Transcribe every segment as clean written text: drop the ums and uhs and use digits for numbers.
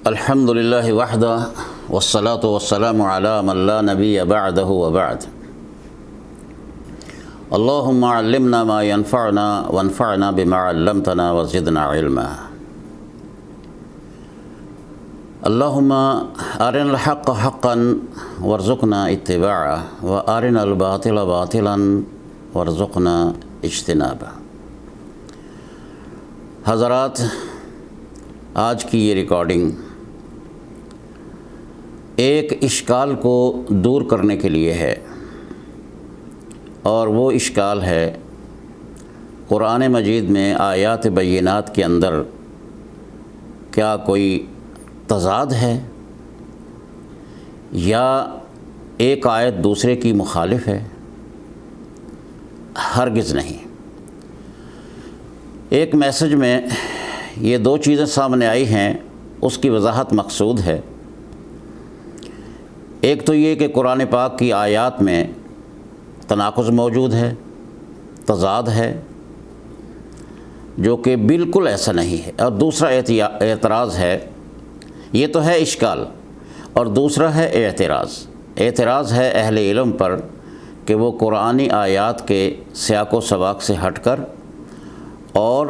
الحمد للہ وحدہ والصلاة والسلام علی من لا نبی بعدہ وبعد اللہم علمنا ما ينفعنا وانفعنا بما علمتنا وزدنا علما اللہم ارنا الحق حقا وارزقنا اتباعه وارنا الباطل باطلا وارزقنا اجتنابه۔ حضرات، آج کی یہ ریکارڈنگ ایک اشکال کو دور کرنے کے لیے ہے، اور وہ اشکال ہے قرآن مجید میں آیات بینات کے اندر کیا کوئی تضاد ہے یا ایک آیت دوسرے کی مخالف ہے؟ ہرگز نہیں۔ ایک میسج میں یہ دو چیزیں سامنے آئی ہیں، اس کی وضاحت مقصود ہے۔ ایک تو یہ کہ قرآن پاک کی آیات میں تناقض موجود ہے، تضاد ہے، جو کہ بالکل ایسا نہیں ہے۔ اور دوسرا اعتراض ہے، یہ تو ہے اشکال، اور دوسرا ہے اعتراض ہے اہل علم پر کہ وہ قرآنی آیات کے سیاق و سباق سے ہٹ کر اور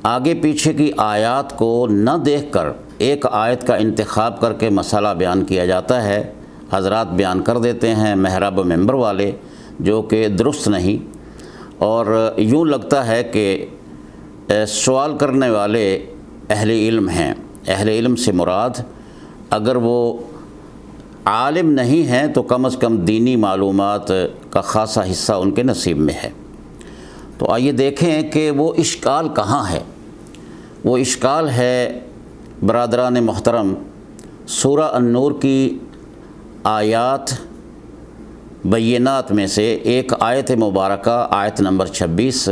آگے پیچھے کی آیات کو نہ دیکھ کر ایک آیت کا انتخاب کر کے مسئلہ بیان کیا جاتا ہے۔ حضرات بیان کر دیتے ہیں محراب و ممبر والے، جو کہ درست نہیں، اور یوں لگتا ہے کہ سوال کرنے والے اہل علم ہیں۔ اہل علم سے مراد اگر وہ عالم نہیں ہیں تو کم از کم دینی معلومات کا خاصا حصہ ان کے نصیب میں ہے۔ تو آئیے دیکھیں کہ وہ اشکال کہاں ہے۔ وہ اشکال ہے برادران محترم سورہ النور کی آیات بینات میں سے ایک آیت مبارکہ، آیت نمبر 26،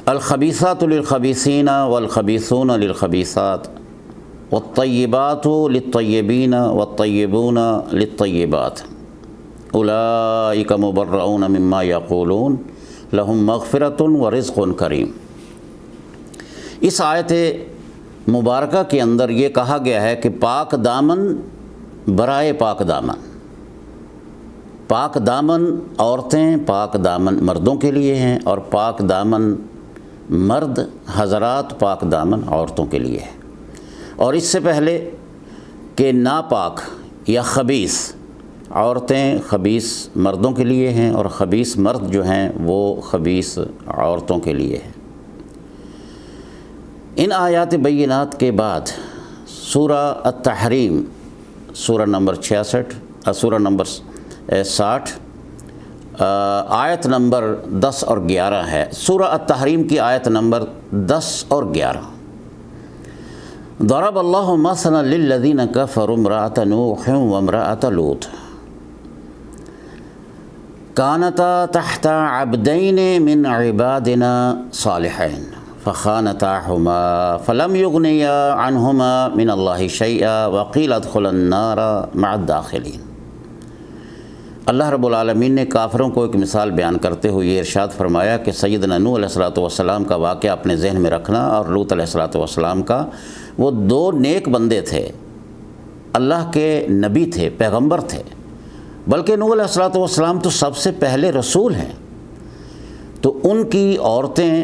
الخبیثات للخبیثین والخبیثون للخبیثات والطیبات للطیبین والطیبون للطیبات اولئک مبرؤون مما یقولون لہم مغفرۃ ورزق کریم۔ اس آیت مبارکہ کے اندر یہ کہا گیا ہے کہ پاک دامن برائے پاک دامن، پاک دامن عورتیں پاک دامن مردوں کے لیے ہیں، اور پاک دامن مرد حضرات پاک دامن عورتوں کے لیے ہے۔ اور اس سے پہلے کہ ناپاک یا خبیث عورتیں خبیث مردوں کے لیے ہیں، اور خبیث مرد جو ہیں وہ خبیث عورتوں کے لیے ہیں۔ ان آیات بینات کے بعد سورہ التحریم، سورہ نمبر 60 آیت نمبر 10 اور 11 ہے۔ سورہ التحریم کی آیت نمبر 10 اور 11، ضرب اللہ مثلا للذین کفروا امرأة نوح وامرأة لوط کانتا تحت عبدین من عبادنا صالحین فخانتاہما فلم یغنیا عنہما من اللہ شیئا وقیل ادخلا النار مع الداخلین۔ اللہ رب العالمین نے کافروں کو ایک مثال بیان کرتے ہوئے یہ ارشاد فرمایا کہ سیدنا نوح علیہ السلام کا واقعہ اپنے ذہن میں رکھنا، اور لوط علیہ السلام کا۔ وہ دو نیک بندے تھے، اللہ کے نبی تھے، پیغمبر تھے، بلکہ نوح علیہ السلام تو سب سے پہلے رسول ہیں۔ تو ان کی عورتیں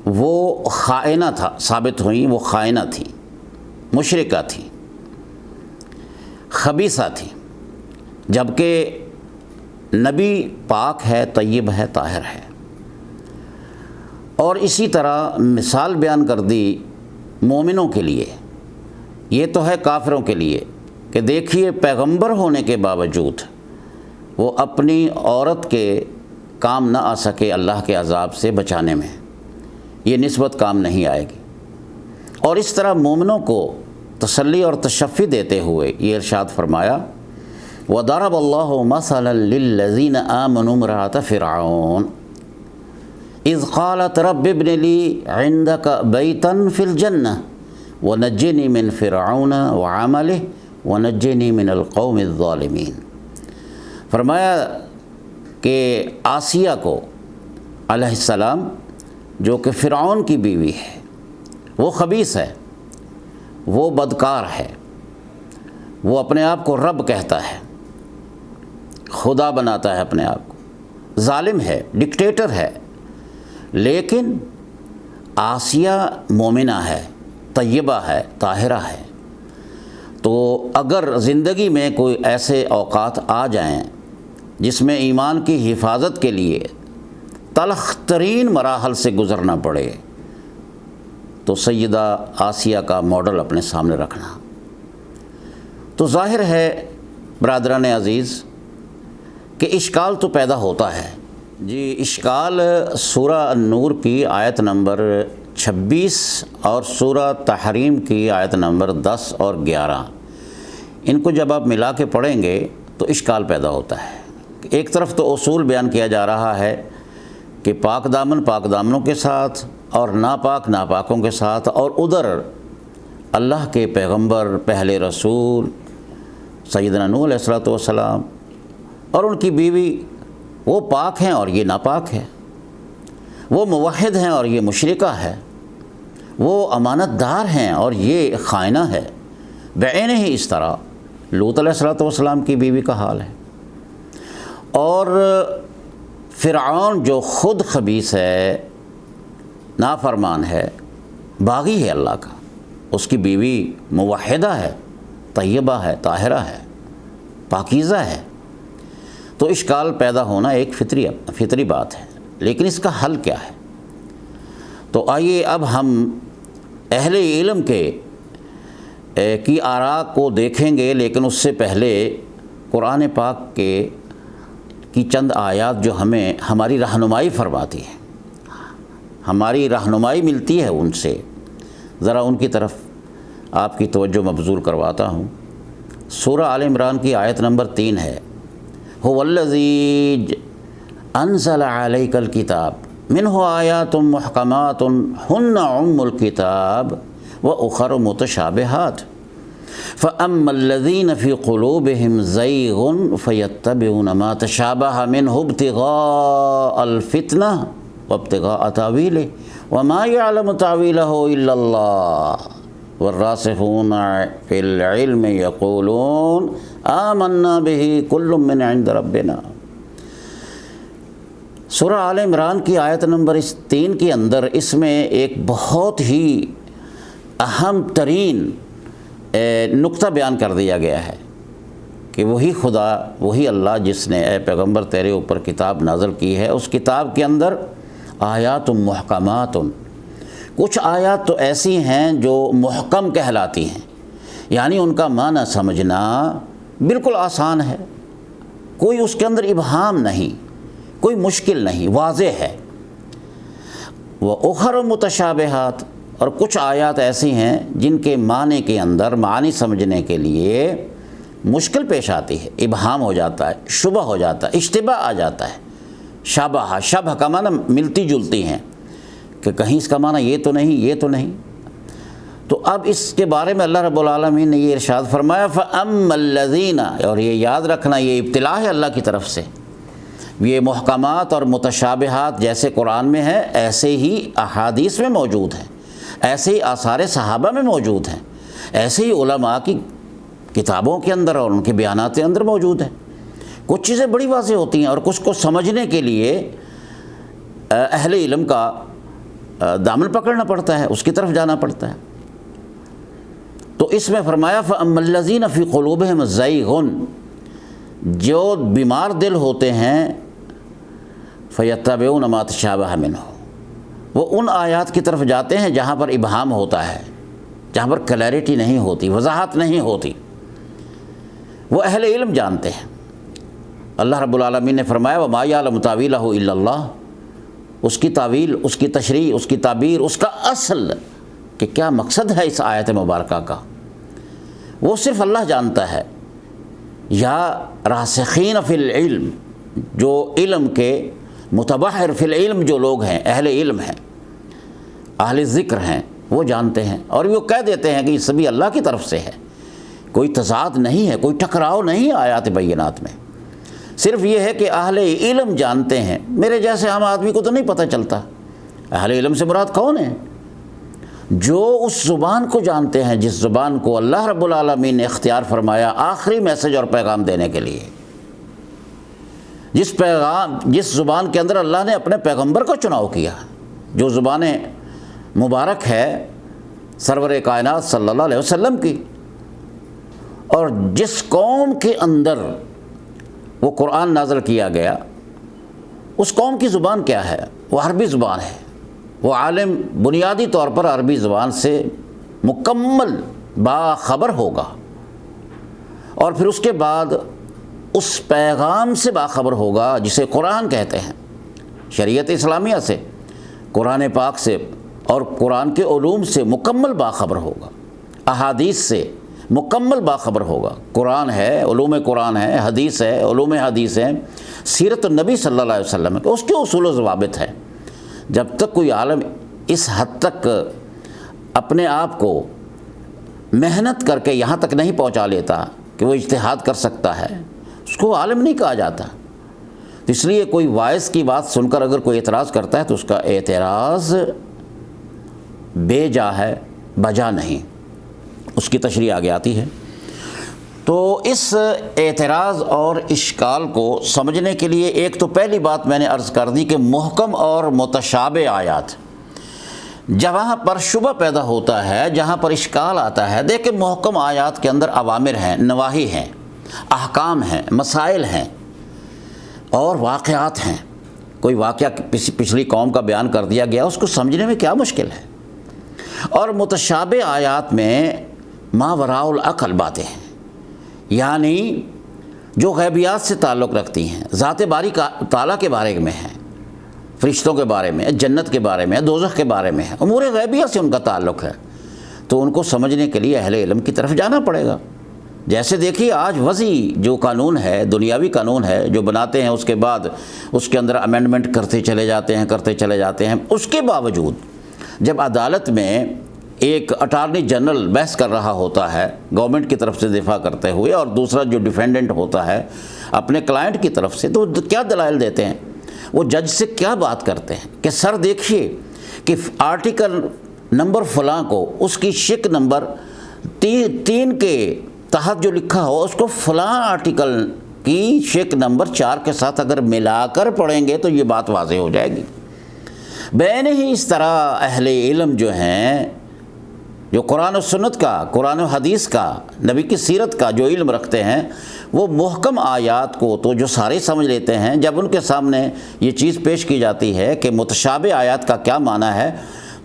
وہ خائنہ ثابت ہوئیں، وہ خائنہ تھیں، مشرکہ تھیں، خبیثہ تھیں، جبکہ نبی پاک ہے، طیب ہے، طاہر ہے۔ اور اسی طرح مثال بیان کر دی مومنوں کے لیے۔ یہ تو ہے کافروں کے لیے کہ دیکھیے پیغمبر ہونے کے باوجود وہ اپنی عورت کے کام نہ آ سکے اللہ کے عذاب سے بچانے میں، یہ نسبت کام نہیں آئے گی۔ اور اس طرح مومنوں کو تسلی اور تشفی دیتے ہوئے یہ ارشاد فرمایا، وَضَرَبَ اللَّهُ مَثَلًا لِلَّذِينَ آمَنُوا امْرَأَتَ فِرْعَوْنَ إِذْ قَالَتْ رَبِّ ابْنِ لِي عِندَكَ بَيْتًا فِي الْجَنَّةِ وَنَجِّنِي مِنْ فِرْعَوْنَ وَعَمَلِهِ وَنَجِّنِي مِنَ الْقَوْمِ الظَّالِمِينَ۔ فرمایا کہ آسیہ کو علیہ السلام، جو کہ فرعون کی بیوی ہے، وہ خبیث ہے، وہ بدکار ہے، وہ اپنے آپ کو رب کہتا ہے، خدا بناتا ہے اپنے آپ کو، ظالم ہے، ڈکٹیٹر ہے، لیکن آسیہ مومنہ ہے، طیبہ ہے، طاہرہ ہے۔ تو اگر زندگی میں کوئی ایسے اوقات آ جائیں جس میں ایمان کی حفاظت کے لیے تلخ ترین مراحل سے گزرنا پڑے، تو سیدہ آسیہ کا ماڈل اپنے سامنے رکھنا۔ تو ظاہر ہے برادران عزیز کہ اشکال تو پیدا ہوتا ہے۔ جی، اشکال سورہ النور کی آیت نمبر 26 اور سورہ تحریم کی آیت نمبر 10 اور 11، ان کو جب آپ ملا کے پڑھیں گے تو اشکال پیدا ہوتا ہے۔ ایک طرف تو اصول بیان کیا جا رہا ہے کہ پاک دامن پاک دامنوں کے ساتھ اور ناپاک ناپاکوں کے ساتھ، اور ادھر اللہ کے پیغمبر پہلے رسول سیدنا نوح علیہ السلام اور ان کی بیوی، وہ پاک ہیں اور یہ ناپاک ہے، وہ موحد ہیں اور یہ مشرکہ ہے، وہ امانت دار ہیں اور یہ خائنہ ہے۔ بعینہ ہی اس طرح لوط علیہ السلام کی بیوی کا حال ہے، اور فرعون جو خود خبیث ہے، نافرمان ہے، باغی ہے اللہ کا، اس کی بیوی موحدہ ہے، طیبہ ہے، طاہرہ ہے، پاکیزہ ہے۔ تو اشکال پیدا ہونا ایک فطری بات ہے، لیکن اس کا حل کیا ہے؟ تو آئیے اب ہم اہل علم کی آراء کو دیکھیں گے، لیکن اس سے پہلے قرآن پاک کی چند آیات جو ہمیں ہماری رہنمائی فرماتی ہے، ہماری رہنمائی ملتی ہے ان سے، ذرا ان کی طرف آپ کی توجہ مبذول کرواتا ہوں۔ سورہ آل عمران کی آیت نمبر 3 ہے، هو الذی انزل علیک الکتاب منہ آیات محکمات ہن ام الکتاب واخر متشابہات فاما الذین فی قلوبہم زیغ فیتبعون ما تشابہ منہ ابتغاء الفتنہ وابتغاء تاویلہ وما یعلم تاویلہ الا اللہ والراسخون فی العلم یقولون آمنا بہ کل من عند ربنا۔ سورہ آل عمران کی آیت نمبر 3 کے اندر اس میں ایک بہت ہی اہم ترین نقطہ بیان کر دیا گیا ہے کہ وہی خدا، وہی اللہ جس نے اے پیغمبر تیرے اوپر کتاب نازل کی ہے، اس کتاب کے اندر آیات محکمات، کچھ آیات تو ایسی ہیں جو محکم کہلاتی ہیں، یعنی ان کا معنی سمجھنا بالکل آسان ہے، کوئی اس کے اندر ابہام نہیں، کوئی مشکل نہیں، واضح ہے۔ وَأُخَرُ مُتَشَابِهَاتٌ، اور کچھ آیات ایسی ہیں جن کے معنی کے اندر معنی سمجھنے کے لیے مشکل پیش آتی ہے، ابہام ہو جاتا ہے، شبہ ہو جاتا ہے، اشتباہ آ جاتا ہے۔ شبہ کا معنی ملتی جلتی ہیں کہ کہیں اس کا معنی یہ تو نہیں، یہ تو نہیں۔ تو اب اس کے بارے میں اللہ رب العالمین نے یہ ارشاد فرمایا فَأَمَّا الَّذِينَ، اور یہ یاد رکھنا یہ ابتلا ہے اللہ کی طرف سے، یہ محکمات اور متشابہات جیسے قرآن میں ہے ایسے ہی احادیث میں موجود ہیں، ایسے ہی آثار صحابہ میں موجود ہیں، ایسے ہی علماء کی کتابوں کے اندر اور ان کے بیانات کے اندر موجود ہیں۔ کچھ چیزیں بڑی واضح ہوتی ہیں اور کچھ کو سمجھنے کے لیے اہل علم کا دامن پکڑنا پڑتا ہے، اس کی طرف جانا پڑتا ہے۔ تو اس میں فرمایا فَأَمَّا الَّذِينَ فِي قُلُوبِهِمْ زَيْغٌ، جو بیمار دل ہوتے ہیں، فَيَتَّبِعُونَ مَا تَشَابَهَ مِنْهُ، وہ ان آیات کی طرف جاتے ہیں جہاں پر ابہام ہوتا ہے، جہاں پر کلیئرٹی نہیں ہوتی، وضاحت نہیں ہوتی، وہ اہل علم جانتے ہیں۔ اللہ رب العالمین نے فرمایا وَمَا يَعْلَمُ تَأْوِيلَهُ إِلَّا اللَّهُ، اس کی تعویل، اس کی تشریح، اس کی تعبیر، اس کا اصل کہ کیا مقصد ہے اس آیت مبارکہ کا، وہ صرف اللہ جانتا ہے، یا راسخین فی العلم، جو علم کے متبحر فی العلم جو لوگ ہیں، اہل علم ہیں، اہل ذکر ہیں، وہ جانتے ہیں اور وہ کہہ دیتے ہیں کہ یہ سبھی اللہ کی طرف سے ہے، کوئی تضاد نہیں ہے، کوئی ٹکراؤ نہیں ہے آیات بینات میں، صرف یہ ہے کہ اہل علم جانتے ہیں۔ میرے جیسے عام آدمی کو تو نہیں پتہ چلتا اہل علم سے مراد کون ہے، جو اس زبان کو جانتے ہیں جس زبان کو اللہ رب العالمین نے اختیار فرمایا آخری میسج اور پیغام دینے کے لیے، جس زبان کے اندر اللہ نے اپنے پیغمبر کو چناؤ کیا، جو زبان مبارک ہے سرور کائنات صلی اللہ علیہ وسلم کی، اور جس قوم کے اندر وہ قرآن نازل کیا گیا اس قوم کی زبان کیا ہے؟ وہ عربی زبان ہے۔ وہ عالم بنیادی طور پر عربی زبان سے مکمل باخبر ہوگا، اور پھر اس کے بعد اس پیغام سے باخبر ہوگا جسے قرآن کہتے ہیں، شریعت اسلامیہ سے، قرآن پاک سے اور قرآن کے علوم سے مکمل باخبر ہوگا، احادیث سے مکمل باخبر ہوگا۔ قرآن ہے، علوم قرآن ہے، حدیث ہے، علوم حدیث ہے، سیرت النبی صلی اللہ علیہ وسلم ہے، اس کے اصول و ضوابط ہیں۔ جب تک کوئی عالم اس حد تک اپنے آپ کو محنت کر کے یہاں تک نہیں پہنچا لیتا کہ وہ اجتہاد کر سکتا ہے، اس کو عالم نہیں کہا جاتا۔ اس لیے کوئی واعظ کی بات سن کر اگر کوئی اعتراض کرتا ہے تو اس کا اعتراض بے جا ہے، بجا نہیں، اس کی تشریح آگے آتی ہے۔ تو اس اعتراض اور اشکال کو سمجھنے کے لیے ایک تو پہلی بات میں نے عرض کر دی کہ محکم اور متشابہ آیات، جہاں پر شبہ پیدا ہوتا ہے، جہاں پر اشکال آتا ہے، دیکھیں محکم آیات کے اندر اوامر ہیں، نواہی ہیں، احکام ہیں، مسائل ہیں اور واقعات ہیں۔ کوئی واقعہ پچھلی قوم کا بیان کر دیا گیا، اس کو سمجھنے میں کیا مشکل ہے؟ اور متشابہ آیات میں ما وراء العقل باتیں ہیں، یعنی جو غیبیات سے تعلق رکھتی ہیں، ذات باری تعالیٰ کے بارے میں ہیں، فرشتوں کے بارے میں، جنت کے بارے میں، دوزخ کے بارے میں ہے، امور غیبیہ سے ان کا تعلق ہے، تو ان کو سمجھنے کے لیے اہل علم کی طرف جانا پڑے گا۔ جیسے دیکھیے آج وضعی جو قانون ہے، دنیاوی قانون ہے جو بناتے ہیں، اس کے بعد اس کے اندر امینڈمنٹ کرتے چلے جاتے ہیں، اس کے باوجود جب عدالت میں ایک اٹارنی جنرل بحث کر رہا ہوتا ہے گورنمنٹ کی طرف سے دفاع کرتے ہوئے، اور دوسرا جو ڈیفینڈنٹ ہوتا ہے اپنے کلائنٹ کی طرف سے، تو کیا دلائل دیتے ہیں؟ وہ جج سے کیا بات کرتے ہیں کہ سر دیکھیے کہ آرٹیکل نمبر فلاں کو اس کی شک نمبر 3 کے تحت جو لکھا ہو اس کو فلاں آرٹیکل کی شک نمبر 4 کے ساتھ اگر ملا کر پڑھیں گے تو یہ بات واضح ہو جائے گی۔ بین ہی اس طرح اہل علم جو ہیں، جو قرآن و سنت کا، قرآن و حدیث کا، نبی کی سیرت کا جو علم رکھتے ہیں، وہ محکم آیات کو تو جو سارے سمجھ لیتے ہیں، جب ان کے سامنے یہ چیز پیش کی جاتی ہے کہ متشابہ آیات کا کیا معنی ہے،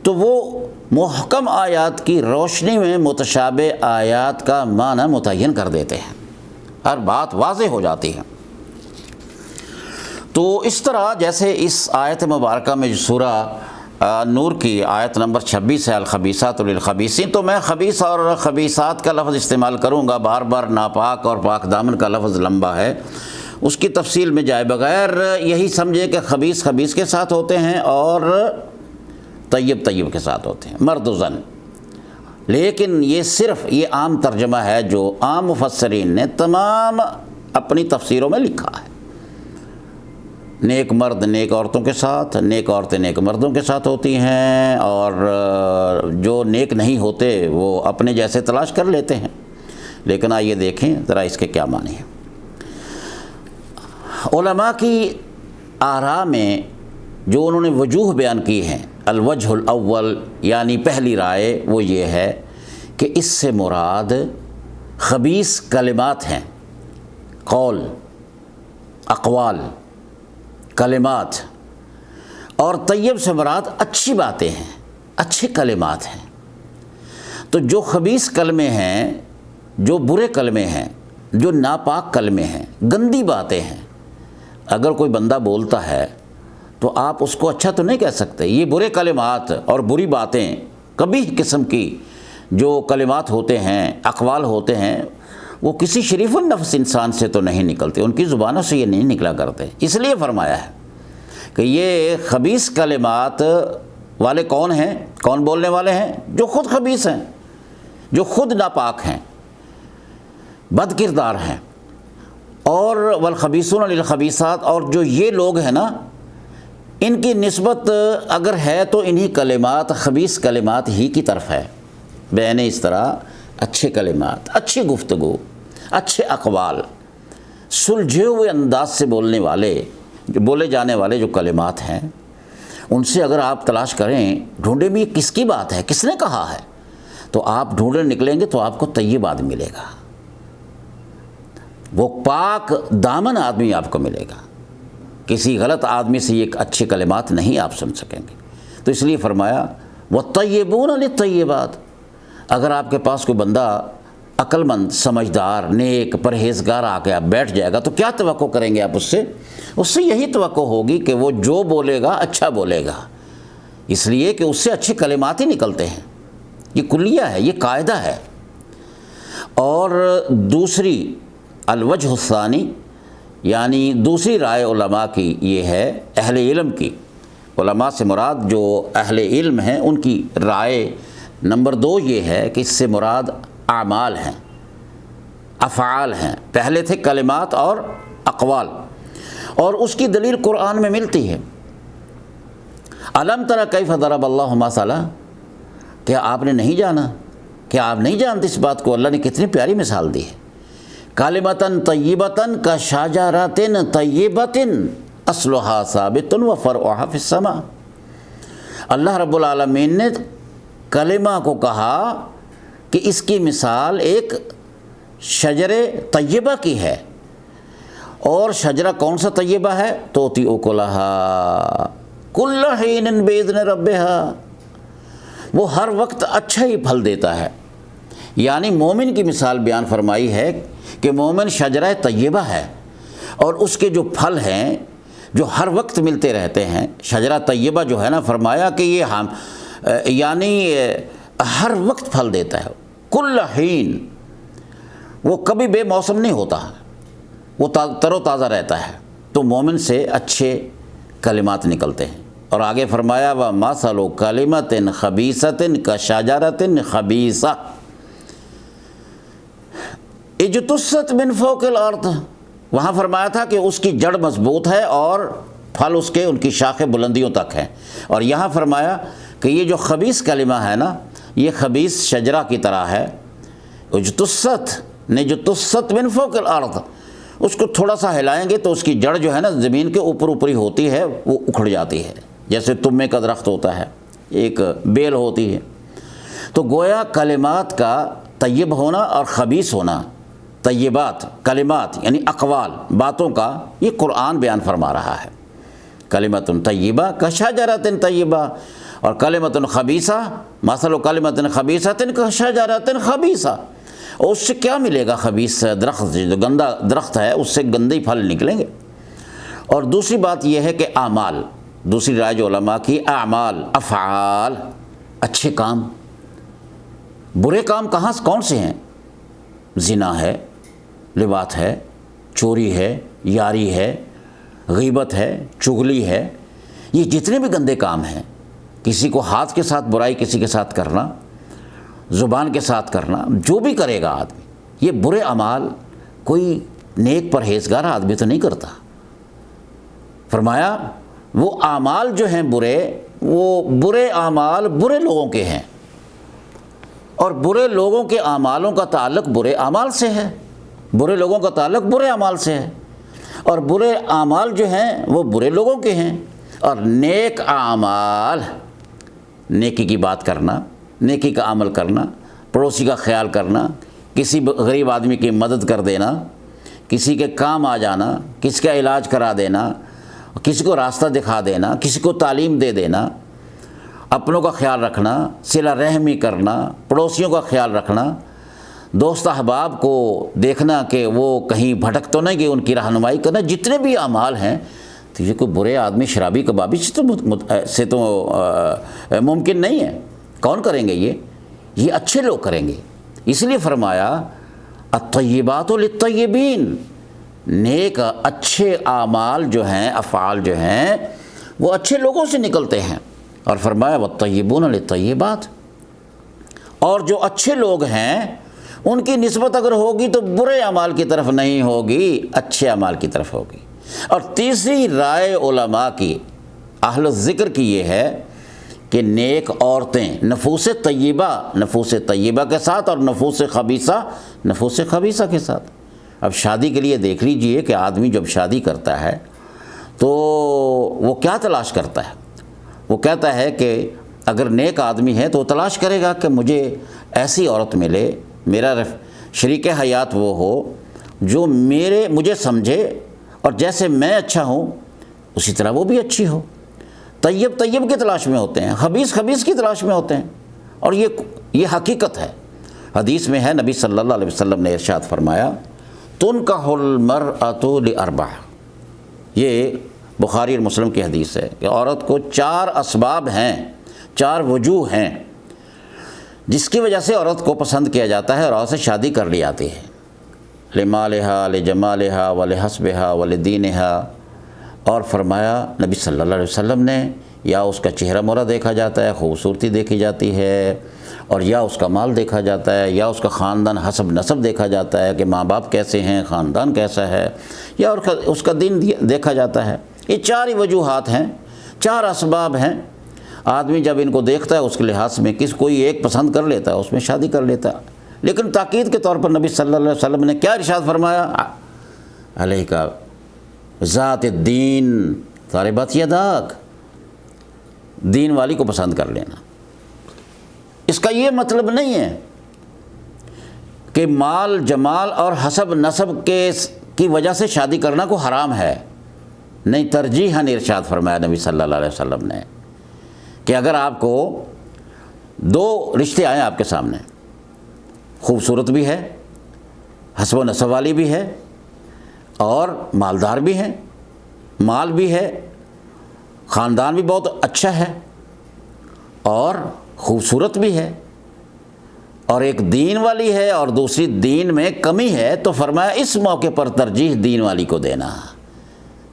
تو وہ محکم آیات کی روشنی میں متشابہ آیات کا معنی متعین کر دیتے ہیں، ہر بات واضح ہو جاتی ہے۔ تو اس طرح جیسے اس آیت مبارکہ میں جو سورہ نور کی آیت نمبر 26 ہے، الخبیثات للخبیثین، تو میں خبیث اور خبیثات کا لفظ استعمال کروں گا، بار بار ناپاک اور پاک دامن کا لفظ لمبا ہے، اس کی تفصیل میں جائے بغیر یہی سمجھے کہ خبیث خبیث کے ساتھ ہوتے ہیں اور طیب طیب کے ساتھ ہوتے ہیں، مرد و زن۔ لیکن یہ صرف یہ عام ترجمہ ہے جو عام مفسرین نے تمام اپنی تفسیروں میں لکھا ہے۔ نیک مرد نیک عورتوں کے ساتھ، نیک عورتیں نیک مردوں کے ساتھ ہوتی ہیں، اور جو نیک نہیں ہوتے وہ اپنے جیسے تلاش کر لیتے ہیں۔ لیکن آئیے دیکھیں ذرا اس کے کیا معنی ہیں۔ علماء کی آراء میں جو انہوں نے وجوہ بیان کی ہیں، الوجہ الاول یعنی پہلی رائے وہ یہ ہے کہ اس سے مراد خبیث کلمات ہیں، قول، اقوال، کلمات، اور طیب سے مراد اچھی باتیں ہیں، اچھے کلمات ہیں۔ تو جو خبیث کلمے ہیں، جو برے کلمے ہیں، جو ناپاک کلمے ہیں، گندی باتیں ہیں، اگر کوئی بندہ بولتا ہے تو آپ اس کو اچھا تو نہیں کہہ سکتے۔ یہ برے کلمات اور بری باتیں، قبیح قسم کی جو کلمات ہوتے ہیں، اقوال ہوتے ہیں، وہ کسی شریف النفس انسان سے تو نہیں نکلتے، ان کی زبانوں سے یہ نہیں نکلا کرتے۔ اس لیے فرمایا ہے کہ یہ خبیث کلمات والے کون ہیں، کون بولنے والے ہیں؟ جو خود خبیث ہیں، جو خود ناپاک ہیں، بد کردار ہیں۔ اور والخبیثون للخبیثات، اور جو یہ لوگ ہیں نا، ان کی نسبت اگر ہے تو انہی کلمات، خبیث کلمات ہی کی طرف ہے، بین اس طرح اچھے کلمات، اچھی گفتگو، اچھے اقوال، سلجھے ہوئے انداز سے بولے جانے والے جو کلمات ہیں، ان سے اگر آپ تلاش کریں، ڈھونڈے بھی یہ کس کی بات ہے، کس نے کہا ہے، تو آپ ڈھونڈنے نکلیں گے تو آپ کو طیب آدمی ملے گا، وہ پاک دامن آدمی آپ کو ملے گا۔ کسی غلط آدمی سے یہ اچھے کلمات نہیں آپ سن سکیں گے۔ تو اس لیے فرمایا وَالطَّيِّبُونَ لِلطَّيِّبَاتِ، اگر آپ کے پاس کوئی بندہ عقل مند، سمجھدار، نیک، پرہیزگار آ کے آپ بیٹھ جائے گا تو کیا توقع کریں گے آپ اس سے یہی توقع ہوگی کہ وہ جو بولے گا اچھا بولے گا، اس لیے کہ اس سے اچھے کلمات ہی نکلتے ہیں۔ یہ کلیہ ہے، یہ قاعدہ ہے۔ اور دوسری الوجہ الثانی، یعنی دوسری رائے علماء کی یہ ہے، اہل علم کی، علماء سے مراد جو اہل علم ہیں ان کی رائے نمبر 2 یہ ہے کہ اس سے مراد اعمال ہیں، افعال ہیں۔ پہلے تھے کلمات اور اقوال، اور اس کی دلیل قرآن میں ملتی ہے۔ الم تر کیف ضرب اللہ مثلا، کیا آپ نے نہیں جانا، کیا آپ نہیں جانتے اس بات کو، اللہ نے کتنی پیاری مثال دی ہے۔ کلمۃ طیبۃ کشجرۃ طیبۃ اصلھا ثابت وفرعھا فی السماء، اللہ رب العالمین نے کلمہ کو کہا کہ اس کی مثال ایک شجر طیبہ کی ہے، اور شجرہ کون سا طیبہ ہے؟ تؤتی اکلھا کل حین باذن ربھا، وہ ہر وقت اچھا ہی پھل دیتا ہے۔ یعنی مومن کی مثال بیان فرمائی ہے کہ مومن شجرہ طیبہ ہے، اور اس کے جو پھل ہیں جو ہر وقت ملتے رہتے ہیں۔ شجرہ طیبہ جو ہے نا، فرمایا کہ یہ یعنی ہر وقت پھل دیتا ہے، کل حین، وہ کبھی بے موسم نہیں ہوتا، وہ تر و تازہ رہتا ہے۔ تو مومن سے اچھے کلمات نکلتے ہیں۔ اور آگے فرمایا وَمَثَلُ كَلِمَةٍ خَبِيثَةٍ كَشَجَرَةٍ خَبِيثَةٍ اجتثت من فوق الارض، وہاں فرمایا تھا کہ اس کی جڑ مضبوط ہے اور پھل اس کے ان کی شاخیں بلندیوں تک ہیں، اور یہاں فرمایا کہ یہ جو خبیث کلمہ ہے نا، یہ خبیث شجرہ کی طرح ہے۔ اجتثت من فوق الارض، اس کو تھوڑا سا ہلائیں گے تو اس کی جڑ جو ہے نا زمین کے اوپری ہوتی ہے، وہ اکھڑ جاتی ہے، جیسے تمے کا درخت ہوتا ہے، ایک بیل ہوتی ہے۔ تو گویا کلمات کا طیب ہونا اور خبیث ہونا، طیبات کلمات یعنی اقوال، باتوں کا، یہ قرآن بیان فرما رہا ہے۔ کلمۃ طیبہ کشجرۃ طیبہ، اور کلمۃ خبیثہ مثل کلمۃ خبیثۃ کشجرۃ خبیثہ، اور اس سے کیا ملے گا؟ خبیث درخت، جو گندا درخت ہے، اس سے گندے پھل نکلیں گے۔ اور دوسری بات یہ ہے کہ اعمال، دوسری رائے جو علماء کی، اعمال، افعال، اچھے کام۔ برے کام کون سے ہیں؟ زنا ہے، لواط ہے، چوری ہے، یاری ہے، غیبت ہے، چغلی ہے، یہ جتنے بھی گندے کام ہیں، کسی کو ہاتھ کے ساتھ برائی کسی کے ساتھ کرنا، زبان کے ساتھ کرنا، جو بھی کرے گا آدمی، یہ برے اعمال کوئی نیک پرہیزگار آدمی تو نہیں کرتا۔ فرمایا وہ اعمال جو ہیں برے، وہ برے اعمال برے لوگوں کے ہیں، اور برے لوگوں کے اعمالوں کا تعلق برے اعمال سے ہے، برے لوگوں کا تعلق برے اعمال سے ہے، اور برے اعمال جو ہیں وہ برے لوگوں کے ہیں۔ اور نیک اعمال، نیکی کی بات کرنا، نیکی کا عمل کرنا، پڑوسی کا خیال کرنا، کسی غریب آدمی کی مدد کر دینا، کسی کے کام آ جانا، کسی کا علاج کرا دینا، کسی کو راستہ دکھا دینا، کسی کو تعلیم دے دینا، اپنوں کا خیال رکھنا، صلہ رحمی کرنا، پڑوسیوں کا خیال رکھنا، دوست احباب کو دیکھنا کہ وہ کہیں بھٹک تو نہیں کہ ان کی رہنمائی کرنا، جتنے بھی اعمال ہیں، تو یہ کوئی برے آدمی شرابی کبابی سے تو ممکن نہیں ہے۔ کون کریں گے یہ اچھے لوگ کریں گے۔ اس لیے فرمایا الطیبات للطیبین، نیک اچھے اعمال جو ہیں، افعال جو ہیں، وہ اچھے لوگوں سے نکلتے ہیں۔ اور فرمایا والطیبون للطیبات، اور جو اچھے لوگ ہیں ان کی نسبت اگر ہوگی تو برے اعمال کی طرف نہیں ہوگی، اچھے اعمال کی طرف ہوگی۔ اور تیسری رائے علماء کی، اہل الذکر کی یہ ہے کہ نیک عورتیں نفوس طیبہ کے ساتھ اور نفوس خبیثہ کے ساتھ. اب شادی کے لیے دیکھ لیجئے کہ آدمی جب شادی کرتا ہے تو وہ کیا تلاش کرتا ہے. وہ کہتا ہے کہ اگر نیک آدمی ہے تو وہ تلاش کرے گا کہ مجھے ایسی عورت ملے، میرا شریک حیات وہ ہو جو مجھے سمجھے اور جیسے میں اچھا ہوں اسی طرح وہ بھی اچھی ہو. طیب کی تلاش میں ہوتے ہیں، خبیث کی تلاش میں ہوتے ہیں. اور یہ حقیقت ہے. حدیث میں ہے، نبی صلی اللہ علیہ وسلم نے ارشاد فرمایا تنکح المرأۃ لاربع. یہ بخاری اور مسلم کی حدیث ہے کہ عورت کو 4 اسباب ہیں، 4 وجوہ ہیں جس کی وجہ سے عورت کو پسند کیا جاتا ہے اور عورت سے شادی کر لی جاتی ہے. لمالہا، لجمالہا، ولحسبہا، ولدینہا. اور فرمایا نبی صلی اللہ علیہ وسلم نے یا اس کا چہرہ مورا دیکھا جاتا ہے، خوبصورتی دیکھی جاتی ہے، اور یا اس کا مال دیکھا جاتا ہے، یا اس کا خاندان حسب نسب دیکھا جاتا ہے کہ ماں باپ کیسے ہیں، خاندان کیسا ہے، یا اس کا دین دیکھا جاتا ہے. یہ 4 ہی وجوہات ہیں، 4 اسباب ہیں. آدمی جب ان کو دیکھتا ہے اس کے لحاظ میں کوئی ایک پسند کر لیتا ہے، اس میں شادی کر لیتا ہے. لیکن تاکید کے طور پر نبی صلی اللہ علیہ وسلم نے کیا ارشاد فرمایا؟ علیک ذات الدین طالبات یداک، دین والی کو پسند کر لینا. اس کا یہ مطلب نہیں ہے کہ مال، جمال اور حسب نسب کی وجہ سے شادی کرنا کو حرام ہے. نہیں، ترجیحاً ارشاد فرمایا نبی صلی اللہ علیہ وسلم نے کہ اگر آپ کو 2 رشتے آئیں آپ کے سامنے، خوبصورت بھی ہے، حسب و نسب والی بھی ہے، اور مالدار بھی ہیں، مال بھی ہے، خاندان بھی بہت اچھا ہے، اور خوبصورت بھی ہے، اور ایک دین والی ہے اور دوسری دین میں کمی ہے، تو فرمایا اس موقع پر ترجیح دین والی کو دینا،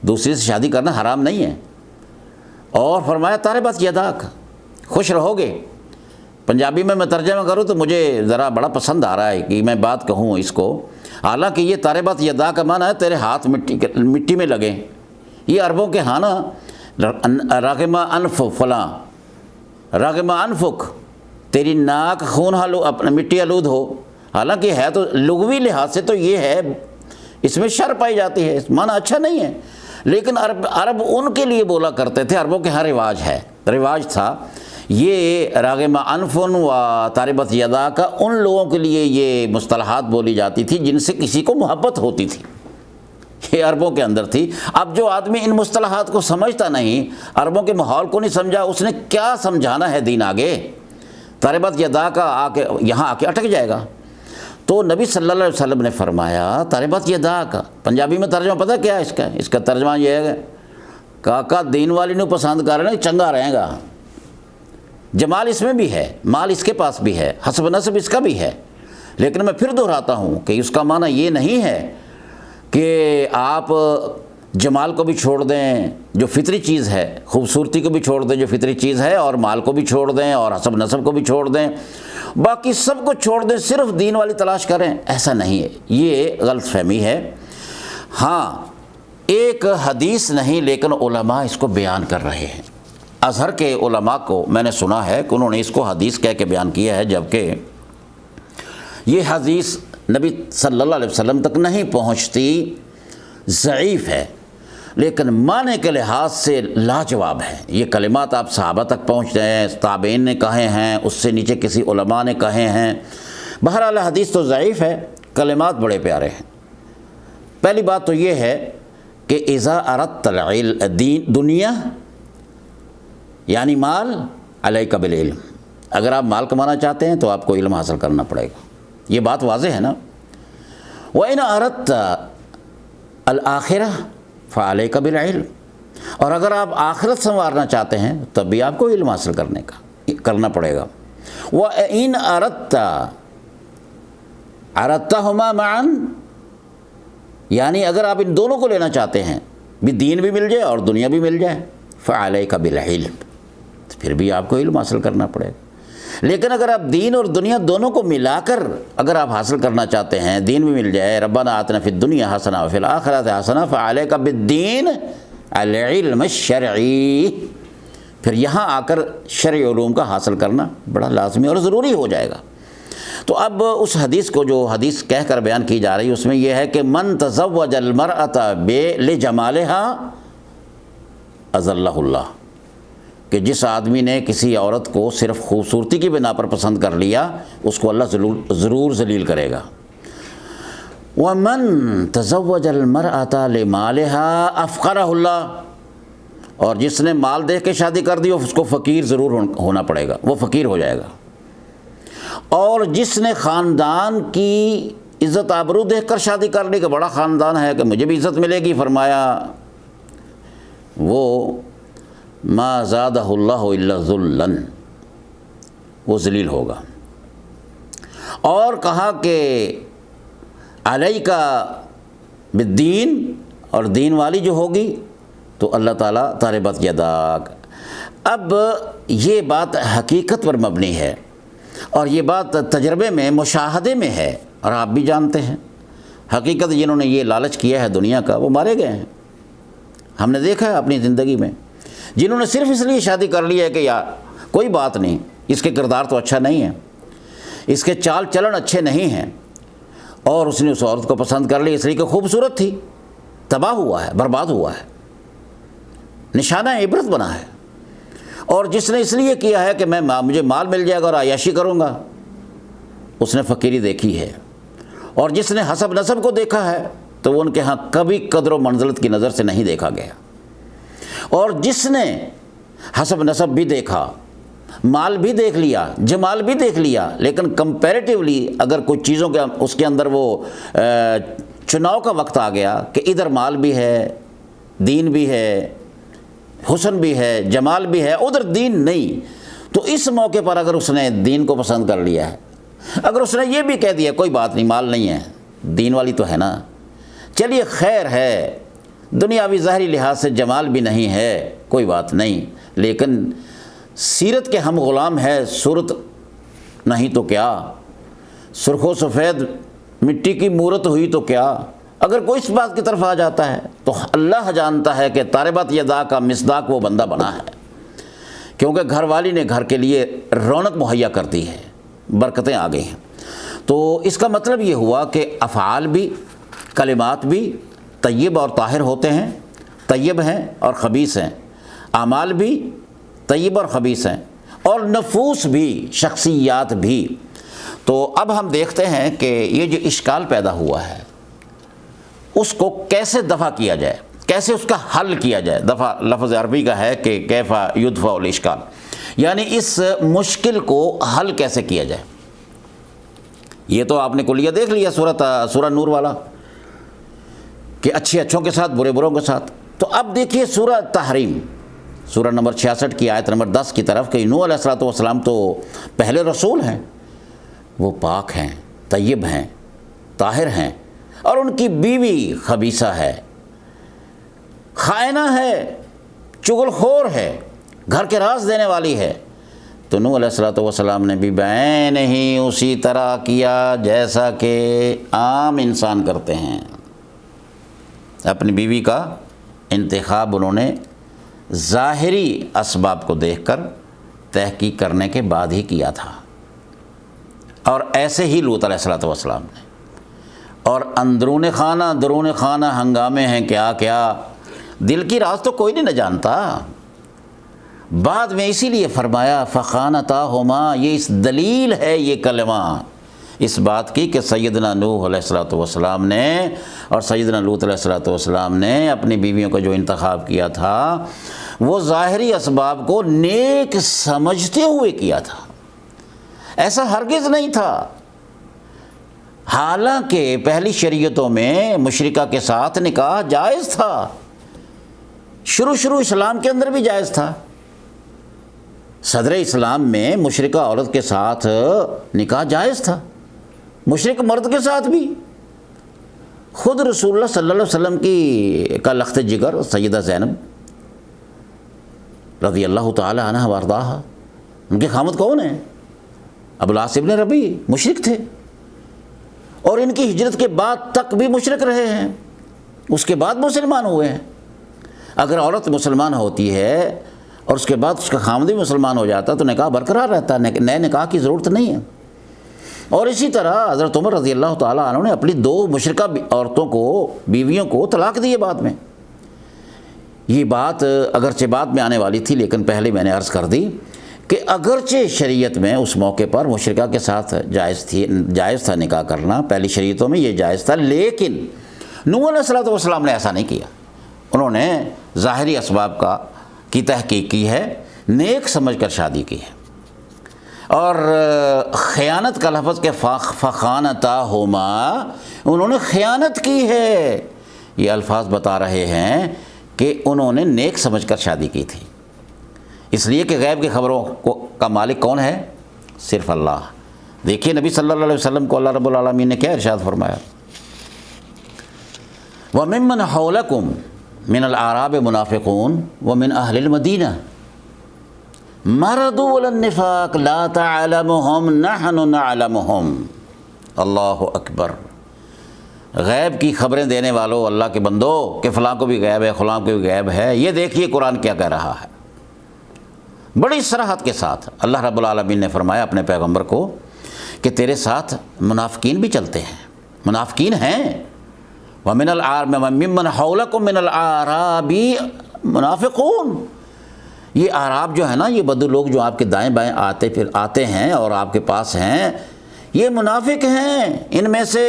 دوسری سے شادی کرنا حرام نہیں ہے. اور فرمایا طالبات یداک، خوش رہو گے. پنجابی میں ترجمہ کروں تو مجھے ذرا بڑا پسند آ رہا ہے کہ میں بات کہوں اس کو. حالانکہ یہ طالبات یدا کا معنی ہے تیرے ہاتھ مٹی میں لگیں. یہ عربوں کے ہاں نا، راغمہ انف فلاں، راغمہ انفک، تیری ناک خون اپنا مٹی آلود ہو. حالانکہ ہے تو لغوی لحاظ سے تو یہ ہے، اس میں شر پائی جاتی ہے، اس معنی اچھا نہیں ہے. لیکن عرب ان کے لیے بولا کرتے تھے، عربوں کے ہاں رواج تھا. یہ راغمہ انفن و طالبات یدا کا ان لوگوں کے لیے یہ مصطلحات بولی جاتی تھی جن سے کسی کو محبت ہوتی تھی. یہ عربوں کے اندر تھی. اب جو آدمی ان مصطلحات کو سمجھتا نہیں، عربوں کے ماحول کو نہیں سمجھا، اس نے کیا سمجھانا ہے دین آگے؟ طالبات یدا کا یہاں آ کے اٹک جائے گا. تو نبی صلی اللہ علیہ وسلم نے فرمایا طالبات یدا کا، پنجابی میں ترجمہ پتہ کیا ہے اس کا ترجمہ یہ ہے، کاکا دین والی نو پسند کر رہے ہیں، چنگا رہے گا. جمال اس میں بھی ہے، مال اس کے پاس بھی ہے، حسب نسب اس کا بھی ہے. لیکن میں پھر دہراتا ہوں کہ اس کا معنی یہ نہیں ہے کہ آپ جمال کو بھی چھوڑ دیں جو فطری چیز ہے، خوبصورتی کو بھی چھوڑ دیں جو فطری چیز ہے، اور مال کو بھی چھوڑ دیں اور حسب نسب کو بھی چھوڑ دیں، باقی سب کو چھوڑ دیں، صرف دین والی تلاش کریں. ایسا نہیں ہے، یہ غلط فہمی ہے. ہاں، ایک حدیث نہیں لیکن علماء اس کو بیان کر رہے ہیں. ازہر کے علماء کو میں نے سنا ہے کہ انہوں نے اس کو حدیث کہہ کے بیان کیا ہے، جبکہ یہ حدیث نبی صلی اللہ علیہ وسلم تک نہیں پہنچتی، ضعیف ہے، لیکن معنی کے لحاظ سے لاجواب ہے. یہ کلمات آپ صحابہ تک پہنچتے ہیں، تابعین نے کہے ہیں، اس سے نیچے کسی علماء نے کہے ہیں. بہرحال حدیث تو ضعیف ہے، کلمات بڑے پیارے ہیں. پہلی بات تو یہ ہے کہ اذا اردت دنیا یعنی مال علیک بالعلم، اگر آپ مال کمانا چاہتے ہیں تو آپ کو علم حاصل کرنا پڑے گا. یہ بات واضح ہے نا. وَإِنْ أَرَدْتَ الْآخِرَةَ فَعَلَيْكَ بِالْعِلْمِ، اور اگر آپ آخرت سنوارنا چاہتے ہیں تب بھی آپ کو علم حاصل کرنا پڑے گا. وَإِنْ أَرَدْتَهُمَا مَعًا، یعنی اگر آپ ان دونوں کو لینا چاہتے ہیں، بھی دین بھی مل جائے اور دنیا بھی مل جائے، فَعَلَيْكَ بِالْعِلْمِ، پھر بھی آپ کو علم حاصل کرنا پڑے گا. لیکن اگر آپ دین اور دنیا دونوں کو ملا کر اگر آپ حاصل کرنا چاہتے ہیں، دین بھی مل جائے، ربنا آتنا فی الدنیا حسنہ وفی الآخرۃ حسنہ، فعلیک بالدین العلم الشرعی، پھر یہاں آ کر شرعی علوم کا حاصل کرنا بڑا لازمی اور ضروری ہو جائے گا۔ تو اب اس حدیث کو جو حدیث کہہ کر بیان کی جا رہی ہے اس میں یہ ہے کہ من تزوج المرأة لجمالها اذلہ اللہ، کہ جس آدمی نے کسی عورت کو صرف خوبصورتی کی بنا پر پسند کر لیا اس کو اللہ ضرور ذلیل کرے گا۔ ومن تزوج المرأة لمالها افقرہ اللہ، اور جس نے مال دیکھ کے شادی کر دی اس کو فقیر ضرور ہونا پڑے گا، وہ فقیر ہو جائے گا۔ اور جس نے خاندان کی عزت آبرو دیکھ کر شادی کر لی کہ بڑا خاندان ہے کہ مجھے بھی عزت ملے گی، فرمایا وہ ما زادہ اللہ الا ذلا، وہ ذلیل ہوگا۔ اور کہا کہ علیک بالدین، اور دین والی جو ہوگی تو اللہ تعالیٰ تربت یداک۔ اب یہ بات حقیقت پر مبنی ہے اور یہ بات تجربے میں مشاہدے میں ہے، اور آپ بھی جانتے ہیں حقیقت جنہوں نے یہ لالچ کیا ہے دنیا کا وہ مارے گئے ہیں۔ ہم نے دیکھا ہے اپنی زندگی میں جنہوں نے صرف اس لیے شادی کر لی ہے کہ یار کوئی بات نہیں، اس کے کردار تو اچھا نہیں ہے، اس کے چال چلن اچھے نہیں ہیں، اور اس نے اس عورت کو پسند کر لی اس لیے کہ خوبصورت تھی، تباہ ہوا ہے، برباد ہوا ہے، نشانہ عبرت بنا ہے۔ اور جس نے اس لیے کیا ہے کہ مجھے مال مل جائے گا اور عیاشی کروں گا، اس نے فقیری دیکھی ہے۔ اور جس نے حسب نسب کو دیکھا ہے تو وہ ان کے ہاں کبھی قدر و منزلت کی نظر سے نہیں دیکھا گیا۔ اور جس نے حسب نسب بھی دیکھا، مال بھی دیکھ لیا، جمال بھی دیکھ لیا، لیکن کمپیریٹیولی اگر کچھ چیزوں کے اس کے اندر وہ چناؤ کا وقت آ گیا کہ ادھر مال بھی ہے، دین بھی ہے، حسن بھی ہے، جمال بھی ہے، ادھر دین نہیں، تو اس موقع پر اگر اس نے دین کو پسند کر لیا ہے، اگر اس نے یہ بھی کہہ دیا کوئی بات نہیں مال نہیں ہے، دین والی تو ہے نا، چلیے خیر ہے، دنیاوی ظاہری لحاظ سے جمال بھی نہیں ہے، کوئی بات نہیں، لیکن سیرت کے ہم غلام ہے، صورت نہیں تو کیا، سرخ و سفید مٹی کی مورت ہوئی تو کیا، اگر کوئی اس بات کی طرف آ جاتا ہے تو اللہ جانتا ہے کہ تاربت یدا کا مصداق وہ بندہ بنا ہے، کیونکہ گھر والی نے گھر کے لیے رونق مہیا کرتی ہے، برکتیں آ گئی ہیں۔ تو اس کا مطلب یہ ہوا کہ افعال بھی، کلمات بھی طیب اور طاہر ہوتے ہیں، طیب ہیں اور خبیث ہیں، اعمال بھی طیب اور خبیث ہیں، اور نفوس بھی، شخصیات بھی۔ تو اب ہم دیکھتے ہیں کہ یہ جو اشکال پیدا ہوا ہے اس کو کیسے دفع کیا جائے، کیسے اس کا حل کیا جائے۔ دفع لفظ عربی کا ہے کہ کیفا یدفع الاشکال، یعنی اس مشکل کو حل کیسے کیا جائے۔ یہ تو آپ نے کلیہ دیکھ لیا سورہ نور والا کہ اچھے اچھوں کے ساتھ برے بروں کے ساتھ۔ تو اب دیکھیے سورہ تحریم، سورہ نمبر 66 کی آیت نمبر 10 کی طرف کہ نوح علیہ السلام تو پہلے رسول ہیں، وہ پاک ہیں، طیب ہیں، طاہر ہیں، اور ان کی بیوی خبیثہ ہے، خائنہ ہے، چغل خور ہے، گھر کے راز دینے والی ہے۔ تو نوح علیہ السلام نے بھی بعین ہی اسی طرح کیا جیسا کہ عام انسان کرتے ہیں۔ اپنی بیوی کا انتخاب انہوں نے ظاہری اسباب کو دیکھ کر تحقیق کرنے کے بعد ہی کیا تھا، اور ایسے ہی لوط علیہ السلام نے۔ اور درون خانہ ہنگامے ہیں کیا کیا، دل کی راز تو کوئی نہیں جانتا۔ بعد میں اسی لیے فرمایا فخانتاہما، یہ اس دلیل ہے یہ کلمہ اس بات کی کہ سیدنا نوح علیہ السلام نے اور سیدنا لوط علیہ السلام نے اپنی بیویوں کا جو انتخاب کیا تھا وہ ظاہری اسباب کو نیک سمجھتے ہوئے کیا تھا، ایسا ہرگز نہیں تھا۔ حالانکہ پہلی شریعتوں میں مشرکہ کے ساتھ نکاح جائز تھا، شروع اسلام کے اندر بھی جائز تھا۔ صدر اسلام میں مشرکہ عورت کے ساتھ نکاح جائز تھا، مشرک مرد کے ساتھ بھی۔ خود رسول اللہ صلی اللہ علیہ وسلم کا لخت جگر سیدہ زینب رضی اللہ تعالی عنہ وارضاہا، ان کے خامد کون ہیں؟ ابو العاص ابن ربیع، مشرک تھے، اور ان کی ہجرت کے بعد تک بھی مشرک رہے ہیں، اس کے بعد مسلمان ہوئے ہیں۔ اگر عورت مسلمان ہوتی ہے اور اس کے بعد اس کا خامد بھی مسلمان ہو جاتا تو نکاح برقرار رہتا ہے، نئے نکاح کی ضرورت نہیں ہے۔ اور اسی طرح حضرت عمر رضی اللہ تعالیٰ عنہ نے اپنی 2 مشرکہ عورتوں کو، بیویوں کو طلاق دی ہے بعد میں۔ یہ بات اگرچہ بعد میں آنے والی تھی، لیکن پہلے میں نے عرض کر دی کہ اگرچہ شریعت میں اس موقع پر مشرکہ کے ساتھ جائز تھا نکاح کرنا، پہلی شریعتوں میں یہ جائز تھا، لیکن نوح علیہ السلام نے ایسا نہیں کیا۔ انہوں نے ظاہری اسباب کی تحقیق کی ہے، نیک سمجھ کر شادی کی ہے، اور خیانت کا لفظ کہ فخانتاہما، انہوں نے خیانت کی ہے، یہ الفاظ بتا رہے ہیں کہ انہوں نے نیک سمجھ کر شادی کی تھی، اس لیے کہ غیب کی خبروں کا مالک کون ہے؟ صرف اللہ۔ دیکھیے نبی صلی اللہ علیہ وسلم کو اللہ رب العالمین نے کیا ارشاد فرمایا؟ وَمِمَّنْ حَوْلَكُمْ مِنَ الْأَعْرَابِ مُنَافِقُونَ وَمِنْ أَهْلِ الْمَدِينَةِ مَرَدُوا عَلَى النِّفَاقِ لَا تَعْلَمُهُمْ نَحْنُ نَعْلَمُهُمْ۔ اللہ اکبر۔ غیب کی خبریں دینے والوں، اللہ کے بندو، کہ فلاں کو بھی غیب ہے، فلاں کو بھی غیب ہے، یہ دیکھیے قرآن کیا کہہ رہا ہے۔ بڑی صراحت کے ساتھ اللہ رب العالمین نے فرمایا اپنے پیغمبر کو کہ تیرے ساتھ منافقین بھی چلتے ہیں، منافقین ہیں۔ وَمِنَ الْأَعْرَابِ مِمَّنْ حَوْلَكُمْ مِنَ الْأَعْرَابِ مُنَافِقُونَ، یہ اعراب جو ہے نا، یہ بدو لوگ جو آپ کے دائیں بائیں آتے ہیں اور آپ کے پاس ہیں، یہ منافق ہیں ان میں سے۔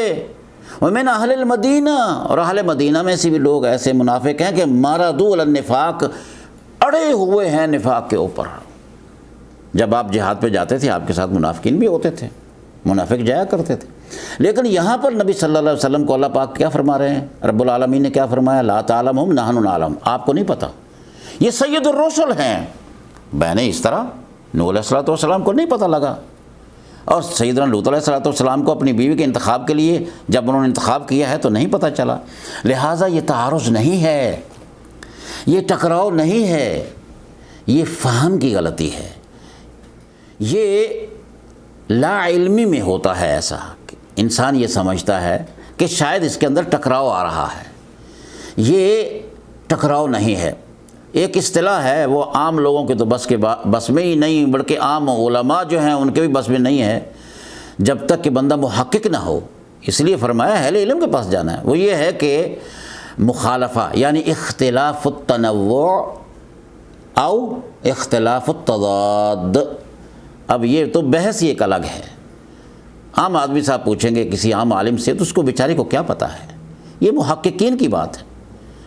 وَمِنْ أَهْلِ الْمَدِينَةِ، اور اہل مدینہ میں سے بھی لوگ ایسے منافق ہیں کہ مَرَدُوا عَلَى النِّفَاقِ، اڑے ہوئے ہیں نفاق کے اوپر۔ جب آپ جہاد پہ جاتے تھے آپ کے ساتھ منافقین بھی ہوتے تھے، منافق جایا کرتے تھے، لیکن یہاں پر نبی صلی اللہ علیہ وسلم کو اللہ پاک کیا فرما رہے ہیں؟ رب العالمین نے کیا فرمایا؟ لا تعلمہم نحن نعلم، آپ کو نہیں پتہ، یہ سید الرسل ہیں۔ بہنیں اس طرح نوح علیہ السلام کو نہیں پتہ لگا، اور سیدنا لوط علیہ السلام کو اپنی بیوی کے انتخاب کے لیے جب انہوں نے انتخاب کیا ہے تو نہیں پتہ چلا۔ لہٰذا یہ تعارض نہیں ہے، یہ ٹکراؤ نہیں ہے، یہ فہم کی غلطی ہے، یہ لا علمی میں ہوتا ہے ایسا کہ انسان یہ سمجھتا ہے کہ شاید اس کے اندر ٹکراؤ آ رہا ہے۔ یہ ٹکراؤ نہیں ہے، ایک اصطلاح ہے، وہ عام لوگوں کے تو بس میں ہی نہیں، بلکہ عام علماء جو ہیں ان کے بھی بس میں نہیں ہے، جب تک کہ بندہ محقق نہ ہو۔ اس لیے فرمایا اہل علم کے پاس جانا ہے۔ وہ یہ ہے کہ مخالفہ یعنی اختلاف التنوع او اختلاف التضاد، اب یہ تو بحث ہی ایک الگ ہے۔ عام آدمی صاحب پوچھیں گے کسی عام عالم سے تو اس کو بیچارے کو کیا پتہ ہے، یہ محققین کی بات ہے۔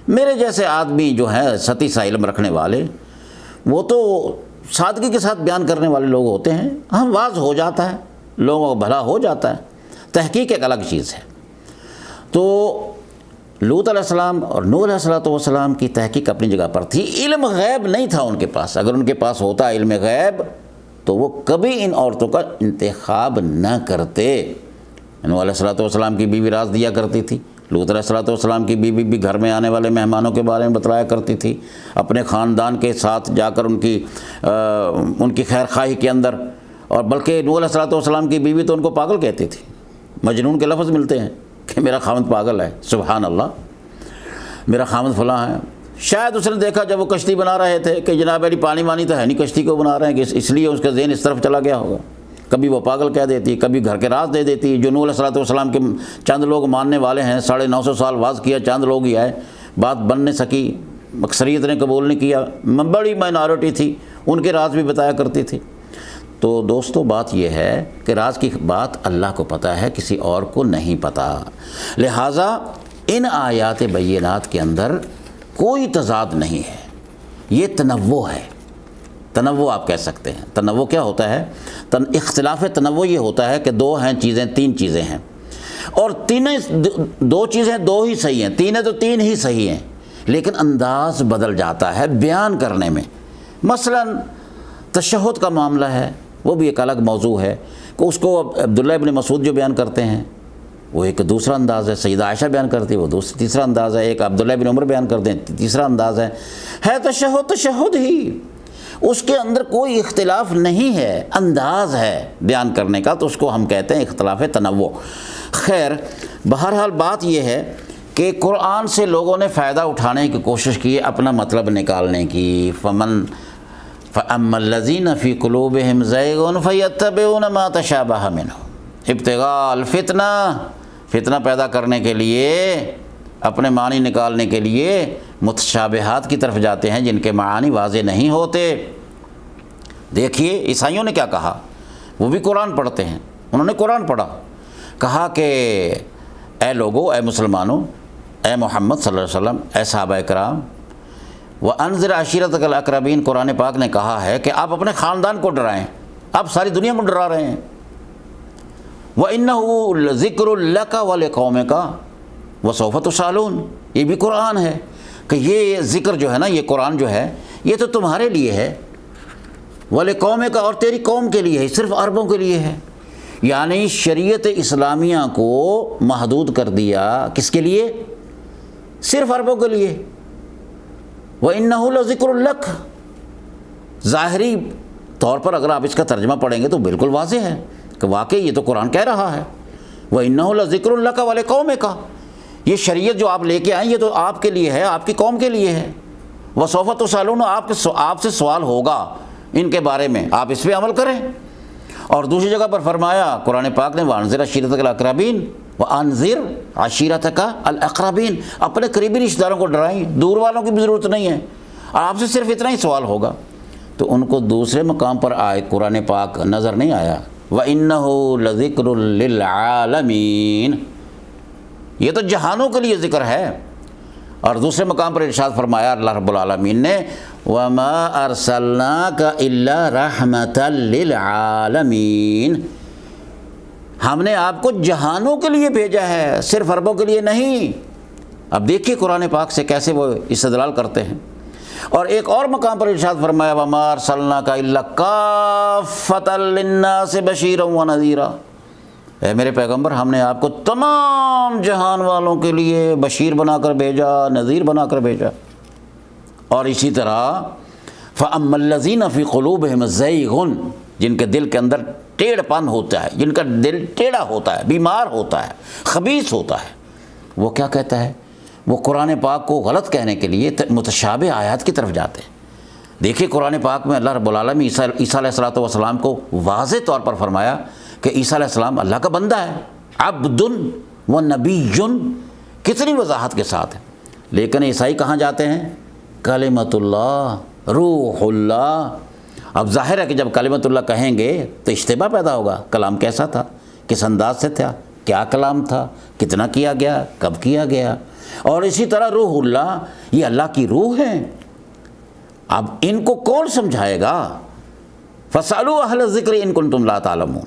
میرے جیسے آدمی جو ہیں سطحی سا علم رکھنے والے، وہ تو سادگی کے ساتھ بیان کرنے والے لوگ ہوتے ہیں، ہم واضح ہو جاتا ہے، لوگوں کو بھلا ہو جاتا ہے، تحقیق ایک الگ چیز ہے۔ تو لوط علیہ السلام اور نوح علیہ السلام کی تحقیق اپنی جگہ پر تھی، علم غیب نہیں تھا ان کے پاس۔ اگر ان کے پاس ہوتا علم غیب تو وہ کبھی ان عورتوں کا انتخاب نہ کرتے۔ نوح علیہ السلام کی بیوی راز دیا کرتی تھی، لوط علیہ السلام کی بیوی بھی گھر میں آنے والے مہمانوں کے بارے میں بتلایا کرتی تھی، اپنے خاندان کے ساتھ جا کر ان کی خیر خواہی کے اندر، اور بلکہ نوح علیہ السلام کی بیوی تو ان کو پاگل کہتی تھی، مجنون کے لفظ ملتے ہیں کہ میرا خامد پاگل ہے، سبحان اللہ، میرا خامد فلاں ہے۔ شاید اس نے دیکھا جب وہ کشتی بنا رہے تھے کہ جناب علی پانی وانی تو ہے نہیں، کشتی کو بنا رہے ہیں، کہ اس لیے اس کا ذہن اس طرف چلا گیا ہوگا۔ کبھی وہ پاگل کہہ دیتی، کبھی گھر کے راز دے دیتی، جو نوح علیہ السلام کے چند لوگ ماننے والے ہیں، 950 سال واز کیا، چند لوگ ہی آئے، بات بن نہیں سکی، اکثریت نے قبول نہیں کیا، بڑی مائنارٹی تھی، ان کے راز بھی بتایا کرتی تھی۔ تو دوستو بات یہ ہے کہ راز کی بات اللہ کو پتہ ہے، کسی اور کو نہیں پتہ۔ لہٰذا ان آیات بینات کے اندر کوئی تضاد نہیں ہے، یہ تنوع ہے، تنوع آپ کہہ سکتے ہیں۔ تنوع کیا ہوتا ہے؟ اختلاف تنوع یہ ہوتا ہے کہ دو ہیں چیزیں، تین چیزیں ہیں، اور تینیں دو چیزیں دو ہی صحیح ہیں، تینیں تو تین ہی صحیح ہیں، لیکن انداز بدل جاتا ہے بیان کرنے میں۔ مثلا تشہد کا معاملہ ہے، وہ بھی ایک الگ موضوع ہے کہ اس کو عبداللہ ابن مسعود جو بیان کرتے ہیں وہ ایک دوسرا انداز ہے، سیدہ عائشہ بیان کرتی ہے وہ تیسرا انداز ہے، ایک عبداللہ ابن عمر بیان کرتے ہیں تیسرا انداز ہے تشہد ہی، اس کے اندر کوئی اختلاف نہیں ہے، انداز ہے بیان کرنے کا، تو اس کو ہم کہتے ہیں اختلاف تنوع۔ خیر، بہرحال بات یہ ہے کہ قرآن سے لوگوں نے فائدہ اٹھانے کی کوشش کی، اپنا مطلب نکالنے کی، فمن فَأَمَّا الَّذِينَ فِي قُلُوبِهِمْ زَيْغٌ فَيَتَّبِعُونَ مَا تَشَابَهَ مِنْهُ ابتغاء الفتنہ، فتنہ پیدا کرنے کے لیے، اپنے معنی نکالنے کے لیے متشابہات کی طرف جاتے ہیں جن کے معانی واضح نہیں ہوتے۔ دیکھیے عیسائیوں نے کیا کہا، وہ بھی قرآن پڑھتے ہیں، انہوں نے قرآن پڑھا، کہا کہ اے لوگو، اے مسلمانوں، اے محمد صلی اللہ علیہ وسلم، اے صحابہ کرام، وَأَنذِرْ عَشِيرَتَكَ الْأَقْرَبِينَ، قرآن پاک نے کہا ہے کہ آپ اپنے خاندان کو ڈرائیں، آپ ساری دنیا کو ڈرا رہے ہیں۔ وَإِنَّهُ لَذِكْرٌ لَكَ وَلِقَوْمِكَ وَسَوْفَ تُسْأَلُونَ، یہ بھی قرآن ہے کہ یہ ذکر جو ہے نا، یہ قرآن جو ہے یہ تو تمہارے لیے ہے، وَلِقَوْمِكَ، اور تیری قوم کے لیے ہے، صرف عربوں کے لیے ہے۔ یعنی شریعت اسلامیہ کو محدود کر دیا، کس کے لیے؟ صرف عربوں کے لیے۔ وَإِنَّهُ لَذِكْرٌ لَكَ، ظاہری طور پر اگر آپ اس کا ترجمہ پڑھیں گے تو بالکل واضح ہے کہ واقعی یہ تو قرآن کہہ رہا ہے، وَإِنَّهُ لَذِكْرٌ لَكَ وَلِقَوْمِكَ، یہ شریعت جو آپ لے کے آئیں یہ تو آپ کے لیے ہے، آپ کی قوم کے لیے ہے۔ وَسَوْفَ تُسْأَلُونَ، آپ سے سوال ہوگا ان کے بارے میں، آپ اس پہ عمل کریں۔ اور دوسری جگہ پر فرمایا قرآن پاک نے وَأَنذِرْ عَشِيرَتَكَ الْأَقْرَبِينَ، وَأَنذِرْ عَشِيرَتَكَ الْأَقْرَبِينَ، اپنے قریبی رشتہ داروں کو ڈرائیں، دور والوں کی بھی ضرورت نہیں ہے، آپ سے صرف اتنا ہی سوال ہوگا۔ تو ان کو دوسرے مقام پر آئے قرآن پاک نظر نہیں آیا، وَإِنَّهُ لَذِكْرٌ لِّلْعَالَمِينَ، یہ تو جہانوں کے لیے ذکر ہے۔ اور دوسرے مقام پر ارشاد فرمایا اللہ رب العالمین نے، وَمَا أَرْسَلْنَاكَ إِلَّا رَحْمَةً لِّلْعَالَمِينَ، ہم نے آپ کو جہانوں کے لیے بھیجا ہے، صرف عربوں کے لیے نہیں۔ اب دیکھیے قرآن پاک سے کیسے وہ استدلال کرتے ہیں۔ اور ایک اور مقام پر ارشاد فرمایا، وَمَا أَرْسَلْنَاكَ إِلَّا كَافَّةً لِّلنَّاسِ بَشِيرًا وَنَذِيرًا، اے میرے پیغمبر، ہم نے آپ کو تمام جہان والوں کے لیے بشیر بنا کر بھیجا، نذیر بنا کر بھیجا۔ اور اسی طرح فَأَمَّا الَّذِينَ فِي قُلُوبِهِمْ زَيْغٌ، جن کے دل کے اندر ٹیڑھ پن ہوتا ہے، جن کا دل ٹیڑھا ہوتا ہے، بیمار ہوتا ہے، خبیث ہوتا ہے، وہ کیا کہتا ہے؟ وہ قرآن پاک کو غلط کہنے کے لیے متشابہ آیات کی طرف جاتے ہیں۔ دیکھیے قرآن پاک میں اللہ رب العالمین عیسیٰ علیہ السلام کو واضح طور پر فرمایا کہ عیسیٰ علیہ السلام اللہ کا بندہ ہے، عبد و نبی، کتنی وضاحت کے ساتھ ہے۔ لیکن عیسائی کہاں جاتے ہیں؟ کلمۃ اللہ، روح اللہ۔ اب ظاہر ہے کہ جب کلمۃ اللہ کہیں گے تو اشتباہ پیدا ہوگا، کلام کیسا تھا، کس انداز سے تھا، کیا کلام تھا، کتنا کیا گیا، کب کیا گیا۔ اور اسی طرح روح اللہ، یہ اللہ کی روح ہے۔ اب ان کو کون سمجھائے گا؟ فَاسْأَلُوا أَهْلَ الذِّكْرِ إِن كُنتُمْ لَا تَعْلَمُونَ۔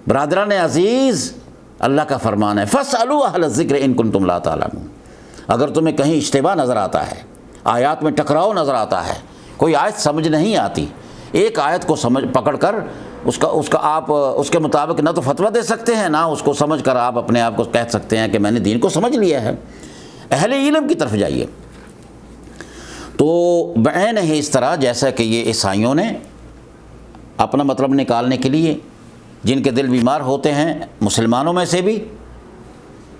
برادران عزیز، اللہ کا فرمان ہے، فَاسْأَلُوا أَهْلَ الذِّكْرِ إِن كُنتُمْ لَا تَعْلَمُونَ۔ اگر تمہیں کہیں اشتباہ نظر آتا ہے، آیات میں ٹکراؤ نظر آتا ہے، کوئی آیت سمجھ نہیں آتی، ایک آیت کو پکڑ کر اس کا آپ اس کے مطابق نہ تو فتویٰ دے سکتے ہیں، نہ اس کو سمجھ کر آپ اپنے آپ کو کہہ سکتے ہیں کہ میں نے دین کو سمجھ لیا ہے۔ اہل علم کی طرف جائیے۔ تو بعین ہے اس طرح جیسا کہ یہ عیسائیوں نے اپنا مطلب نکالنے کے لیے جن کے دل بیمار ہوتے ہیں مسلمانوں میں سے بھی،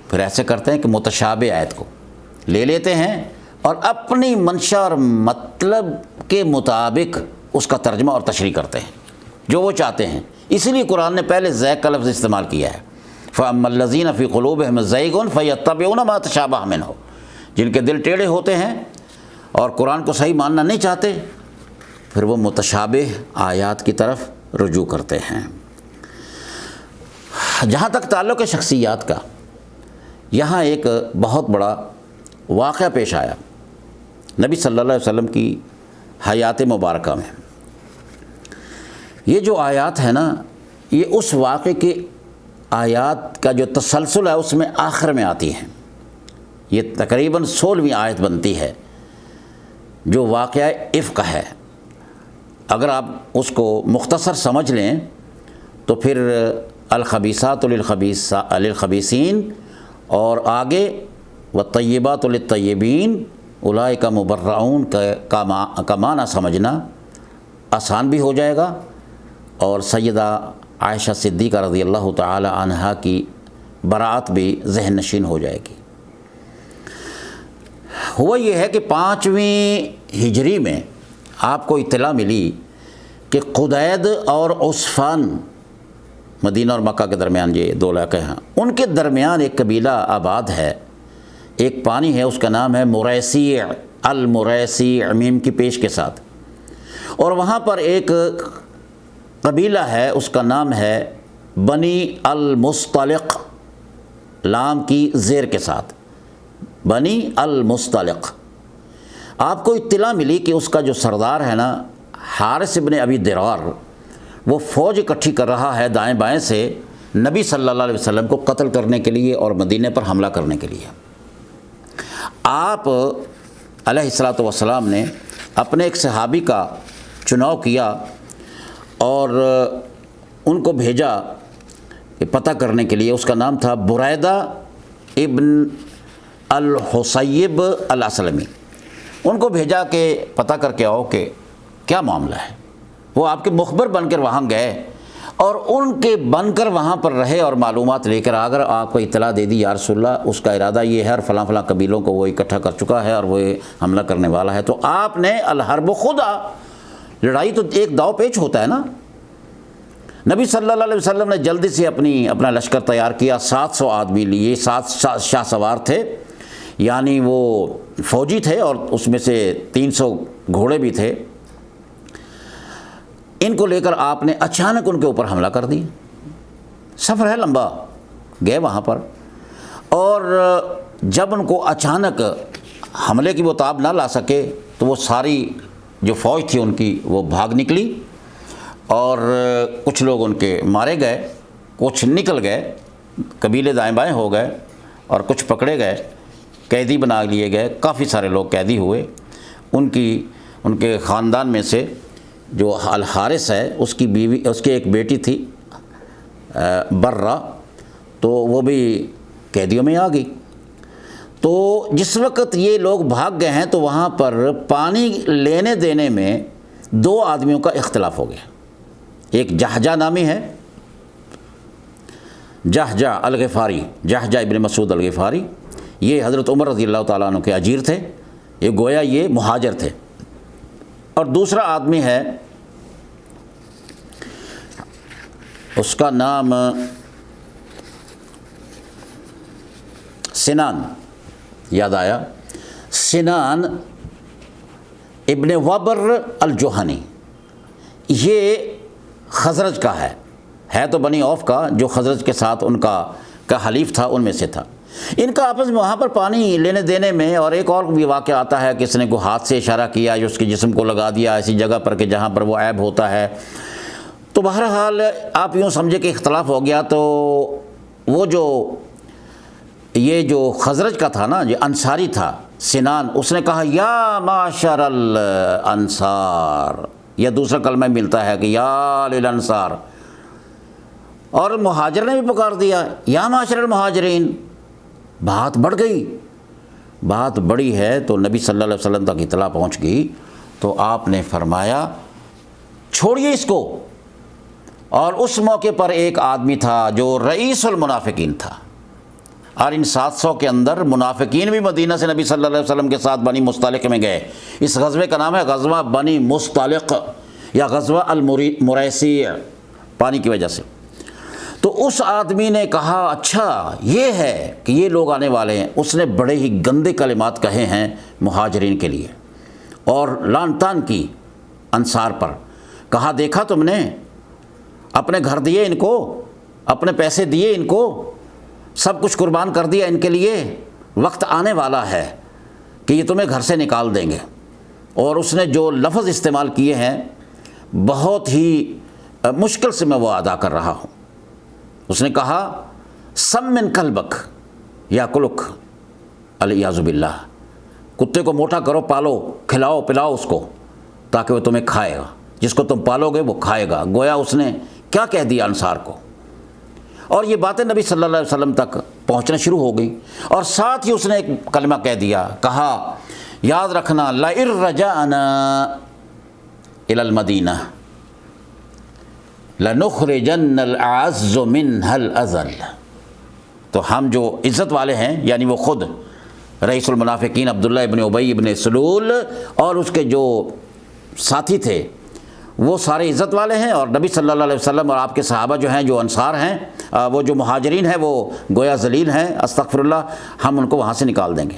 پھر ایسے کرتے ہیں کہ متشابہ آیت کو لے لیتے ہیں اور اپنی منشا اور مطلب کے مطابق اس کا ترجمہ اور تشریح کرتے ہیں جو وہ چاہتے ہیں۔ اسی لیے قرآن نے پہلے زیغ کا لفظ استعمال کیا ہے، فَأَمَّا الَّذِينَ فِي قُلُوبِهِمْ زَيْغٌ فَيَتَّبِعُونَ مَا تَشَابَهَ مِنْهُ، جن کے دل ٹیڑھے ہوتے ہیں اور قرآن کو صحیح ماننا نہیں چاہتے، پھر وہ متشابہ آیات کی طرف رجوع کرتے ہیں۔ جہاں تک تعلق ہے شخصیات کا، یہاں ایک بہت بڑا واقعہ پیش آیا نبی صلی اللہ علیہ وسلم کی حیات مبارکہ میں۔ یہ جو آیات ہے نا، یہ اس واقعے کے آیات کا جو تسلسل ہے اس میں آخر میں آتی ہیں۔ یہ تقریباً 16ویں آیت بنتی ہے جو واقعہ افک ہے۔ اگر آپ اس کو مختصر سمجھ لیں تو پھر الخبیثات للخبیثین اور آگے والطیبات للطیبین اولئک مبرؤون کا معنی سمجھنا آسان بھی ہو جائے گا، اور سیدہ عائشہ صدیقہ رضی اللہ تعالی عنہا کی براءت بھی ذہن نشین ہو جائے گی۔ ہوا یہ ہے کہ 5ویں ہجری میں آپ کو اطلاع ملی کہ قدید اور عصفان، مدینہ اور مکہ کے درمیان یہ دو علاقے ہیں، ان کے درمیان ایک قبیلہ آباد ہے، ایک پانی ہے، اس کا نام ہے مریسیع، المریسیع میم کی پیش کے ساتھ، اور وہاں پر ایک قبیلہ ہے، اس کا نام ہے بنی المصطلق، لام کی زیر کے ساتھ، بنی المصطلق۔ آپ کو اطلاع ملی کہ اس کا جو سردار ہے نا حارث ابن ابی درار، وہ فوج اکٹھی کر رہا ہے دائیں بائیں سے نبی صلی اللہ علیہ وسلم کو قتل کرنے کے لیے اور مدینہ پر حملہ کرنے کے لیے۔ آپ علیہ الصلاۃ والسلام نے اپنے ایک صحابی کا چناؤ کیا اور ان کو بھیجا پتہ کرنے کے لیے، اس کا نام تھا بریدہ ابن الحصیب الاسلمی۔ ان کو بھیجا کہ پتہ کر کے آؤ کہ کیا معاملہ ہے۔ وہ آپ کے مخبر بن کر وہاں گئے اور ان کے بن کر وہاں پر رہے اور معلومات لے کر اگر آپ کو اطلاع دے دی یا رسول اللہ اس کا ارادہ یہ ہے اور فلاں فلاں قبیلوں کو وہ اکٹھا کر چکا ہے اور وہ حملہ کرنے والا ہے، تو آپ نے الحرب خدا، لڑائی تو ایک داؤ پیچ ہوتا ہے نا۔ نبی صلی اللہ علیہ وسلم نے جلدی سے اپنا لشکر تیار کیا، 700 آدمی لیے، 7 شاہ سوار تھے، یعنی وہ فوجی تھے اور اس میں سے 300 گھوڑے بھی تھے۔ ان کو لے کر آپ نے اچانک ان کے اوپر حملہ کر دی۔ سفر ہے لمبا، گئے وہاں پر، اور جب ان کو اچانک حملے کی وہ تاب نہ لا سکے تو وہ ساری جو فوج تھی ان کی وہ بھاگ نکلی، اور کچھ لوگ ان کے مارے گئے، کچھ نکل گئے، قبیلے دائیں بائیں ہو گئے، اور کچھ پکڑے گئے، قیدی بنا لیے گئے، کافی سارے لوگ قیدی ہوئے۔ ان کے خاندان میں سے جو الحارث ہے اس کی بیوی، اس کی ایک بیٹی تھی برہ، تو وہ بھی قیدیوں میں آ گئی۔ تو جس وقت یہ لوگ بھاگ گئے ہیں تو وہاں پر پانی لینے دینے میں 2 آدمیوں کا اختلاف ہو گیا۔ ایک جہجہ نامی ہے، جہجہ الغفاری، جہجہ ابن مسعود الغفاری، یہ حضرت عمر رضی اللہ تعالیٰ عنہ کے اجیر تھے، یہ گویا یہ مہاجر تھے۔ اور دوسرا آدمی ہے، اس کا نام سنان، یاد آیا، سنان ابن وبر الجوہنی، یہ خزرج کا ہے تو بنی عوف کا، جو خزرج کے ساتھ ان کا حلیف تھا ان میں سے تھا۔ ان کا آپس میں وہاں پر پانی لینے دینے میں، اور ایک اور بھی واقعہ آتا ہے کہ اس نے کو ہاتھ سے اشارہ کیا جو اس کے جسم کو لگا دیا ایسی جگہ پر کہ جہاں پر وہ عیب ہوتا ہے۔ تو بہرحال آپ یوں سمجھے کہ اختلاف ہو گیا، تو وہ یہ جو خزرج کا تھا نا، یہ انصاری تھا سنان، اس نے کہا یا معاشر الانصار، یہ دوسرا کلمہ ملتا ہے کہ یا للانصار، اور مہاجر نے بھی پکار دیا یا معاشر المہاجرین۔ بات بڑھ گئی، بات بڑی ہے تو نبی صلی اللہ علیہ وسلم تک اطلاع پہنچ گئی، تو آپ نے فرمایا چھوڑیے اس کو۔ اور اس موقع پر ایک آدمی تھا جو رئیس المنافقین تھا، اور ان 700 کے اندر منافقین بھی مدینہ سے نبی صلی اللہ علیہ وسلم کے ساتھ بنی مصطلق میں گئے۔ اس غزوے کا نام ہے غزوہ بنی مصطلق یا غزوہ المریسیع، پانی کی وجہ سے۔ تو اس آدمی نے کہا اچھا یہ ہے کہ یہ لوگ آنے والے ہیں۔ اس نے بڑے ہی گندے کلمات کہے ہیں مہاجرین کے لیے، اور لعن طعن کی انصار پر۔ کہا دیکھا تم نے، اپنے گھر دیے ان کو، اپنے پیسے دیے ان کو، سب کچھ قربان کر دیا ان کے لیے، وقت آنے والا ہے کہ یہ تمہیں گھر سے نکال دیں گے۔ اور اس نے جو لفظ استعمال کیے ہیں بہت ہی مشکل سے میں وہ ادا کر رہا ہوں۔ اس نے کہا سمن کلبک یا کلک، علیاذ باللہ، کتے کو موٹا کرو، پالو، کھلاؤ پلاؤ اس کو تاکہ وہ تمہیں کھائے گا، جس کو تم پالو گے وہ کھائے گا۔ گویا اس نے کیا کہہ دیا انصار کو، اور یہ باتیں نبی صلی اللہ علیہ وسلم تک پہنچنا شروع ہو گئی۔ اور ساتھ ہی اس نے ایک کلمہ کہہ دیا، کہا یاد رکھنا لئن رجعنا الی المدینہ لنخرجن الاعز منها الاذل۔ تو ہم جو عزت والے ہیں، یعنی وہ خود رئیس المنافقین عبداللہ ابن ابی ابن سلول اور اس کے جو ساتھی تھے وہ سارے عزت والے ہیں، اور نبی صلی اللہ علیہ وسلم اور آپ کے صحابہ جو ہیں، جو انصار ہیں، وہ جو مہاجرین ہیں، وہ گویا ذلیل ہیں، استغفر اللہ، ہم ان کو وہاں سے نکال دیں گے۔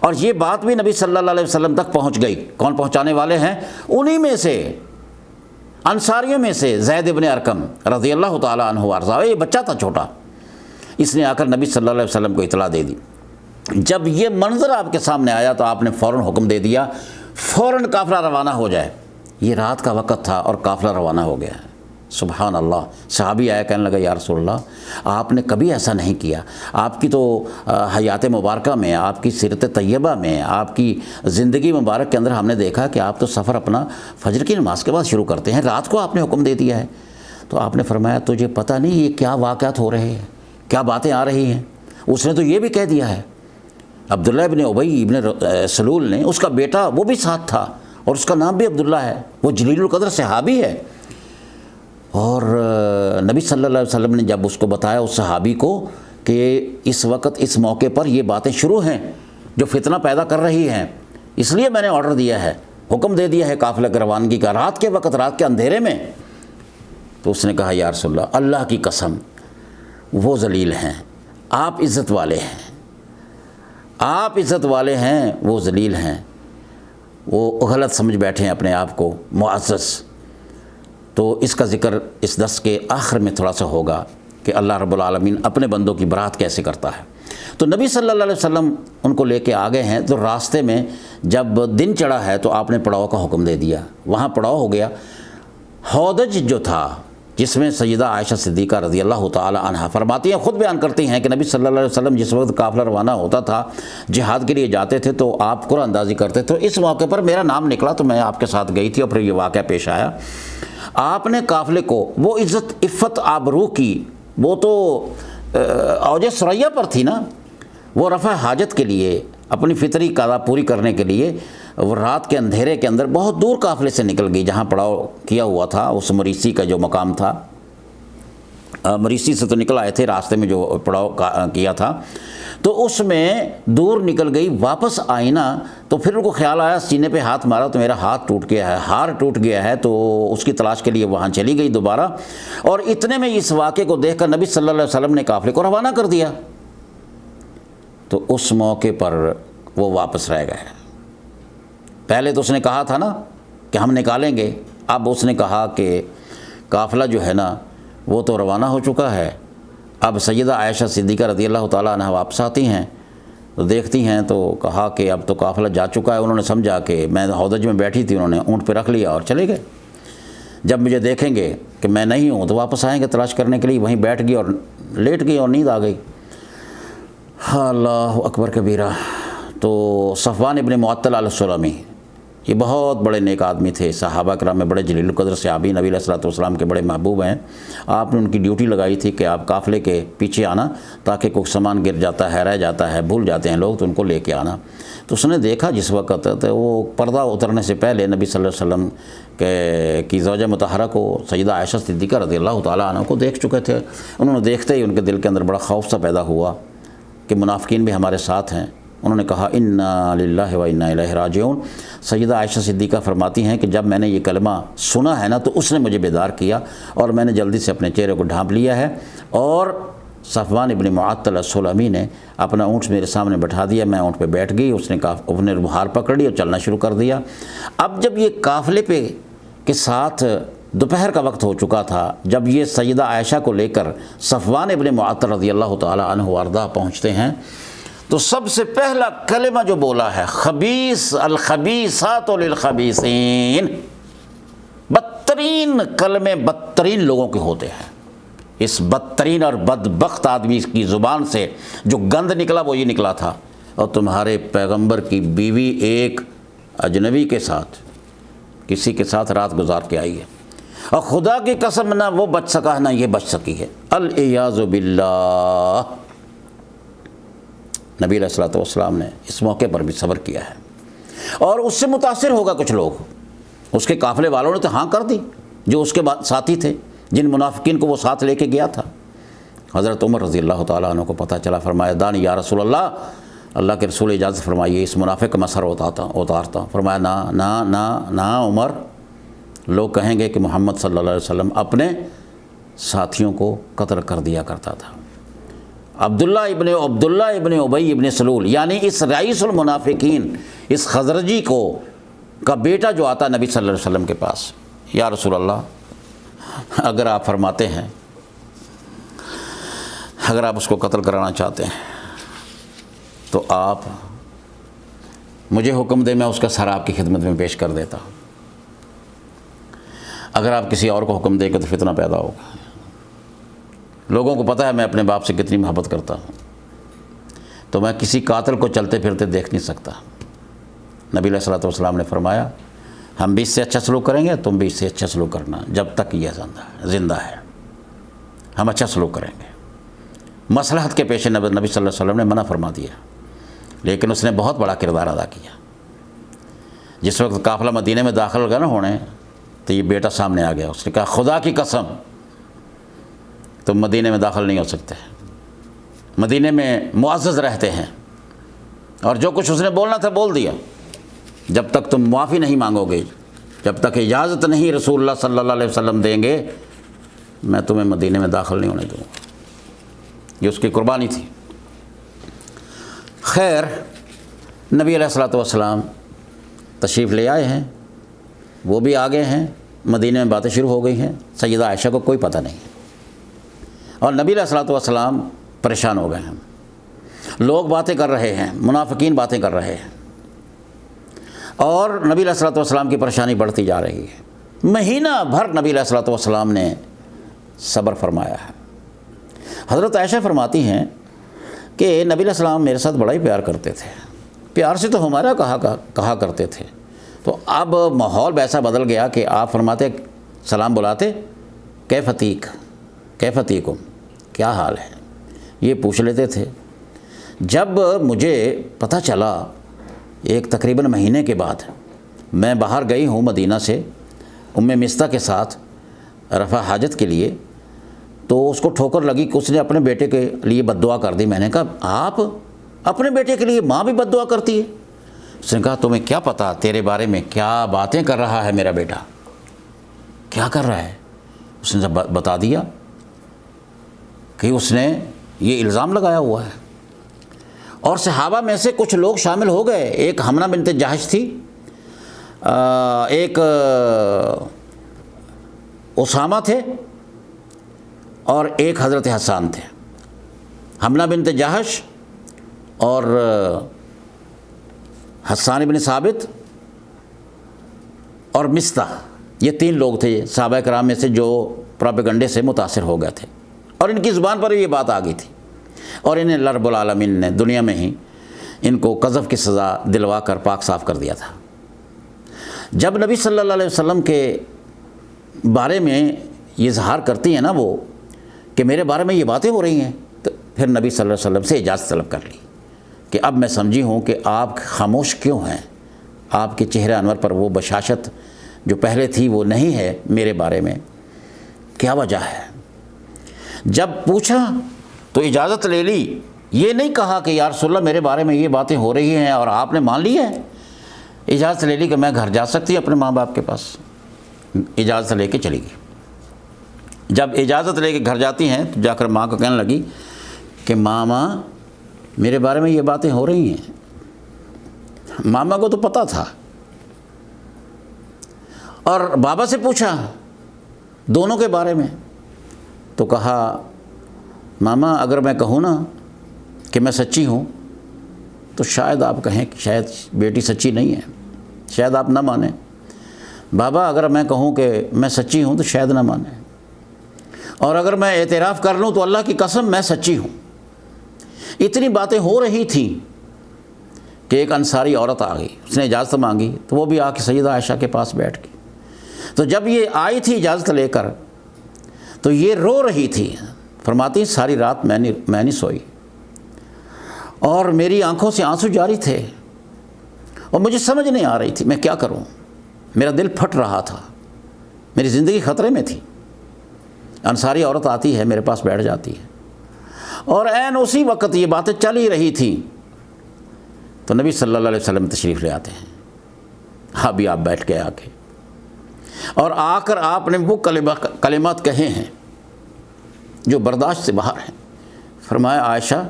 اور یہ بات بھی نبی صلی اللہ علیہ وسلم تک پہنچ گئی۔ کون پہنچانے والے ہیں؟ انہی میں سے، انصاریوں میں سے زید ابن ارقم رضی اللہ تعالیٰ عنہ وارضاہ، یہ بچہ تھا چھوٹا، اس نے آ کر نبی صلی اللہ علیہ وسلم کو اطلاع دے دی۔ جب یہ منظر آپ کے سامنے آیا تو آپ نے فوراً حکم دے دیا فوراً قافلہ روانہ ہو جائے۔ یہ رات کا وقت تھا اور قافلہ روانہ ہو گیا۔ سبحان اللہ۔ صحابی آیا، کہنے لگا یا رسول اللہ آپ نے کبھی ایسا نہیں کیا، آپ کی تو حیات مبارکہ میں، آپ کی سیرت طیبہ میں، آپ کی زندگی مبارک کے اندر ہم نے دیکھا کہ آپ تو سفر اپنا فجر کی نماز کے بعد شروع کرتے ہیں، رات کو آپ نے حکم دے دیا ہے۔ تو آپ نے فرمایا تجھے پتہ نہیں یہ کیا واقعات ہو رہے ہیں، کیا باتیں آ رہی ہیں؟ اس نے تو یہ بھی کہہ دیا ہے، عبداللہ ابن ابی ابن سلول نے، اس کا بیٹا وہ بھی ساتھ تھا اور اس کا نام بھی عبداللہ ہے، وہ جلیل القدر صحابی ہے۔ اور نبی صلی اللہ علیہ وسلم نے جب اس کو بتایا، اس صحابی کو، کہ اس وقت اس موقع پر یہ باتیں شروع ہیں جو فتنہ پیدا کر رہی ہیں، اس لیے میں نے آرڈر دیا ہے، حکم دے دیا ہے قافلہ کی روانگی کا، رات کے وقت، رات کے اندھیرے میں۔ تو اس نے کہا یا رسول اللہ اللہ کی قسم وہ ذلیل ہیں، آپ عزت والے ہیں، آپ عزت والے ہیں، وہ ذلیل ہیں، وہ غلط سمجھ بیٹھے ہیں اپنے آپ کو معزز۔ تو اس کا ذکر اس درس کے آخر میں تھوڑا سا ہوگا کہ اللہ رب العالمین اپنے بندوں کی برات کیسے کرتا ہے۔ تو نبی صلی اللہ علیہ وسلم ان کو لے کے آ گئے ہیں، تو راستے میں جب دن چڑھا ہے تو آپ نے پڑاؤ کا حکم دے دیا، وہاں پڑاؤ ہو گیا۔ ہودج جو تھا، جس میں سیدہ عائشہ صدیقہ رضی اللہ تعالی عنہا فرماتی ہیں، خود بیان کرتی ہیں کہ نبی صلی اللہ علیہ وسلم جس وقت قافلہ روانہ ہوتا تھا، جہاد کے لیے جاتے تھے تو آپ قرآن اندازی کرتے تھے۔ اس موقع پر میرا نام نکلا تو میں آپ کے ساتھ گئی تھی اور پھر یہ واقعہ پیش آیا۔ آپ نے قافلے کو وہ عزت، عفت، آبرو کی، وہ تو اوج ثریا پر تھی نا، وہ رفع حاجت کے لیے، اپنی فطری قضا پوری کرنے کے لیے وہ رات کے اندھیرے کے اندر بہت دور قافلے سے نکل گئی، جہاں پڑاؤ کیا ہوا تھا، اس مریسی کا جو مقام تھا، مریسی سے تو نکل آئے تھے، راستے میں جو پڑاؤ کیا تھا، تو اس میں دور نکل گئی، واپس آئی نا، تو پھر ان کو خیال آیا، سینے پہ ہاتھ مارا تو میرا ہاتھ ٹوٹ گیا ہے، ہار ٹوٹ گیا ہے، تو اس کی تلاش کے لیے وہاں چلی گئی دوبارہ، اور اتنے میں اس واقعے کو دیکھ کر نبی صلی اللہ علیہ وسلم نے قافلے کو روانہ کر دیا۔ تو اس موقع پر وہ واپس رہ گئے۔ پہلے تو اس نے کہا تھا نا کہ ہم نکالیں گے، اب اس نے کہا کہ قافلہ جو ہے نا وہ تو روانہ ہو چکا ہے، اب سیدہ عائشہ صدیقہ رضی اللہ تعالیٰ عنہ واپس آتی ہیں تو دیکھتی ہیں، تو کہا کہ اب تو قافلہ جا چکا ہے۔ انہوں نے سمجھا کہ میں ہودج میں بیٹھی تھی، انہوں نے اونٹ پہ رکھ لیا اور چلے گئے، جب مجھے دیکھیں گے کہ میں نہیں ہوں تو واپس آئیں گے تلاش کرنے کے لیے۔ وہیں بیٹھ گئی اور لیٹ گئی اور نیند آ گئی۔ اللہ اکبر کبیرہ۔ تو صفوان ابن معطل السلمی، یہ بہت بڑے نیک آدمی تھے، صحابہ کرام میں بڑے جلیل القدر صحابی، نبی علیہ الصلوۃ والسلام کے بڑے محبوب ہیں۔ آپ نے ان کی ڈیوٹی لگائی تھی کہ آپ قافلے کے پیچھے آنا، تاکہ کوئی سامان گر جاتا ہے، رہ جاتا ہے، بھول جاتے ہیں لوگ، تو ان کو لے کے آنا۔ تو اس نے دیکھا جس وقت، تو وہ پردہ اترنے سے پہلے نبی صلی اللہ علیہ وسلم کی زوجہ مطہرہ کو، سیدہ عائشہ صدیقہ رضی اللہ تعالیٰ عنہ کو دیکھ چکے تھے۔ انہوں نے دیکھتے ہی ان کے دل کے اندر بڑا خوف سا پیدا ہوا کہ منافقین بھی ہمارے ساتھ ہیں۔ انہوں نے کہا انا للہ و انا الیہ راجعون۔ سیدہ عائشہ صدیقہ فرماتی ہیں کہ جب میں نے یہ کلمہ سنا ہے نا تو اس نے مجھے بیدار کیا، اور میں نے جلدی سے اپنے چہرے کو ڈھانپ لیا ہے، اور صفوان ابن معطل السلمی نے اپنا اونٹ میرے سامنے بٹھا دیا، میں اونٹ پہ بیٹھ گئی، اس نے اپنے ہار پکڑ لی اور چلنا شروع کر دیا۔ اب جب یہ قافلے پہ کے ساتھ دوپہر کا وقت ہو چکا تھا، جب یہ سیدہ عائشہ کو لے کر صفوان ابن معطل رضی اللہ تعالی عنہ وارضاہ پہنچتے ہیں، تو سب سے پہلا کلمہ جو بولا ہے، خبیث الخبیثات للخبیثین، بدترین کلمے بدترین لوگوں کے ہوتے ہیں۔ اس بدترین اور بدبخت آدمی کی زبان سے جو گند نکلا وہ یہ نکلا تھا، اور تمہارے پیغمبر کی بیوی ایک اجنبی کے ساتھ، کسی کے ساتھ رات گزار کے آئی ہے، اور خدا کی قسم نہ وہ بچ سکا نہ یہ بچ سکی ہے، العیاذ باللہ۔ نبی علیہ الصلوۃ والسلام نے اس موقع پر بھی صبر کیا ہے، اور اس سے متاثر ہوگا کچھ لوگ، اس کے قافلے والوں نے تو ہاں کر دی، جو اس کے بعد ساتھی تھے، جن منافقین کو وہ ساتھ لے کے گیا تھا۔ حضرت عمر رضی اللہ تعالیٰ عنہ کو پتہ چلا، فرمایا دانی یا رسول اللہ، اللہ کے رسول اجازت فرمائیے اس منافق کا میں سر اتارتا ہوں۔ فرمایا نہ عمر، لوگ کہیں گے کہ محمد صلی اللہ علیہ وسلم اپنے ساتھیوں کو قتل کر دیا کرتا تھا۔ عبداللہ ابن ابی ابن سلول، یعنی اس رئیس المنافقین، اس خزرجی کا بیٹا جو آتا نبی صلی اللہ علیہ وسلم کے پاس، یا رسول اللہ اگر آپ فرماتے ہیں، اگر آپ اس کو قتل کرانا چاہتے ہیں تو آپ مجھے حکم دیں، میں اس کا سر آپ کی خدمت میں پیش کر دیتا ہوں۔ اگر آپ کسی اور کو حکم دیں گے تو فتنہ پیدا ہوگا۔ لوگوں کو پتہ ہے میں اپنے باپ سے کتنی محبت کرتا ہوں، تو میں کسی قاتل کو چلتے پھرتے دیکھ نہیں سکتا۔ نبی علیہ الصلوۃ والسلام نے فرمایا ہم بھی اس سے اچھا سلوک کریں گے، تم بھی اس سے اچھا سلوک کرنا، جب تک یہ زندہ ہے ہم اچھا سلوک کریں گے۔ مصلحت کے پیش نظر نبی صلی اللہ علیہ وسلم نے منع فرما دیا، لیکن اس نے بہت بڑا کردار ادا کیا۔ جس وقت قافلہ مدینہ میں داخل ہوگا نا ہونے، تو یہ بیٹا سامنے آ گیا، اس نے کہا خدا کی قسم تم مدینہ میں داخل نہیں ہو سکتے، مدینہ میں معزز رہتے ہیں، اور جو کچھ اس نے بولنا تھا بول دیا۔ جب تک تم معافی نہیں مانگو گے، جب تک اجازت نہیں رسول اللہ صلی اللہ علیہ وسلم دیں گے، میں تمہیں مدینہ میں داخل نہیں ہونے دوں گا۔ یہ اس کی قربانی تھی۔ خیر، نبی علیہ الصلوۃ والسلام تشریف لے آئے ہیں، وہ بھی آگے ہیں، مدینہ میں باتیں شروع ہو گئی ہیں، سیدہ عائشہ کو کوئی پتہ نہیں، اور نبی علیہ الصلوۃ والسلام پریشان ہو گئے ہیں۔ لوگ باتیں کر رہے ہیں، منافقین باتیں کر رہے ہیں، اور نبی علیہ الصلوۃ والسلام کی پریشانی بڑھتی جا رہی ہے۔ مہینہ بھر نبی علیہ الصلوۃ والسلام نے صبر فرمایا ہے۔ حضرت عائشہ فرماتی ہیں کہ نبی علیہ السلام میرے ساتھ بڑا ہی پیار کرتے تھے، پیار سے تو ہمارا کہا کرتے تھے، تو اب ماحول ایسا بدل گیا کہ آپ فرماتے سلام بلاتے کیفتیکم، کیا حال ہے، یہ پوچھ لیتے تھے۔ جب مجھے پتہ چلا ایک تقریباً مہینے کے بعد میں باہر گئی ہوں مدینہ سے ام مستہ کے ساتھ رفع حاجت کے لیے، تو اس کو ٹھوکر لگی کہ اس نے اپنے بیٹے کے لیے بد دعا کر دی۔ میں نے کہا آپ اپنے بیٹے کے لیے، ماں بھی بد دعا کرتی ہے؟ اس نے کہا تمہیں کیا پتہ تیرے بارے میں کیا باتیں کر رہا ہے میرا بیٹا، کیا کر رہا ہے؟ اس نے بتا دیا کہ اس نے یہ الزام لگایا ہوا ہے، اور صحابہ میں سے کچھ لوگ شامل ہو گئے۔ ایک حمنہ بنت جہش تھی، ایک اسامہ تھے، اور ایک حضرت حسان تھے۔ حمنہ بنت جہش اور حسان بن ثابت اور مستح، یہ 3 لوگ تھے صحابہ کرام میں سے جو پروپیگنڈے سے متاثر ہو گئے تھے، اور ان کی زبان پر یہ بات آ گئی تھی، اور انہیں اللہ رب العالمین نے دنیا میں ہی ان کو قذف کی سزا دلوا کر پاک صاف کر دیا تھا۔ جب نبی صلی اللہ علیہ وسلم کے بارے میں یہ اظہار کرتی ہیں نا وہ کہ میرے بارے میں یہ باتیں ہو رہی ہیں، تو پھر نبی صلی اللہ علیہ وسلم سے اجازت طلب کر لی کہ اب میں سمجھی ہوں کہ آپ خاموش کیوں ہیں، آپ کے چہرہ انور پر وہ بشاشت جو پہلے تھی وہ نہیں ہے میرے بارے میں، کیا وجہ ہے؟ جب پوچھا تو اجازت لے لی، یہ نہیں کہا کہ یا رسول اللہ میرے بارے میں یہ باتیں ہو رہی ہیں اور آپ نے مان لی ہے۔ اجازت لے لی کہ میں گھر جا سکتی اپنے ماں باپ کے پاس، اجازت لے کے چلی گئی۔ جب اجازت لے کے گھر جاتی ہیں تو جا کر ماں کو کہنے لگی کہ ماما میرے بارے میں یہ باتیں ہو رہی ہیں۔ ماما کو تو پتہ تھا، اور بابا سے پوچھا دونوں کے بارے میں، تو کہا ماما اگر میں کہوں نا کہ میں سچی ہوں تو شاید آپ کہیں کہ شاید بیٹی سچی نہیں ہے، شاید آپ نہ مانیں۔ بابا اگر میں کہوں کہ میں سچی ہوں تو شاید نہ مانیں، اور اگر میں اعتراف کر لوں تو اللہ کی قسم میں سچی ہوں۔ اتنی باتیں ہو رہی تھیں کہ ایک انصاری عورت آ گئی، اس نے اجازت مانگی تو وہ بھی آ کے سیدہ عائشہ کے پاس بیٹھ گئی۔ تو جب یہ آئی تھی اجازت لے کر تو یہ رو رہی تھی، فرماتی ساری رات میں نہیں سوئی، اور میری آنکھوں سے آنسو جاری تھے، اور مجھے سمجھ نہیں آ رہی تھی میں کیا کروں، میرا دل پھٹ رہا تھا، میری زندگی خطرے میں تھی۔ انصاری عورت آتی ہے میرے پاس بیٹھ جاتی ہے، اور عین اسی وقت یہ باتیں چل ہی رہی تھیں تو نبی صلی اللہ علیہ وسلم تشریف لے آتے ہیں، ابھی آپ بیٹھ کے آ کے، اور آ کر آپ نے وہ کلمات کہے ہیں جو برداشت سے باہر ہیں۔ فرمایا عائشہ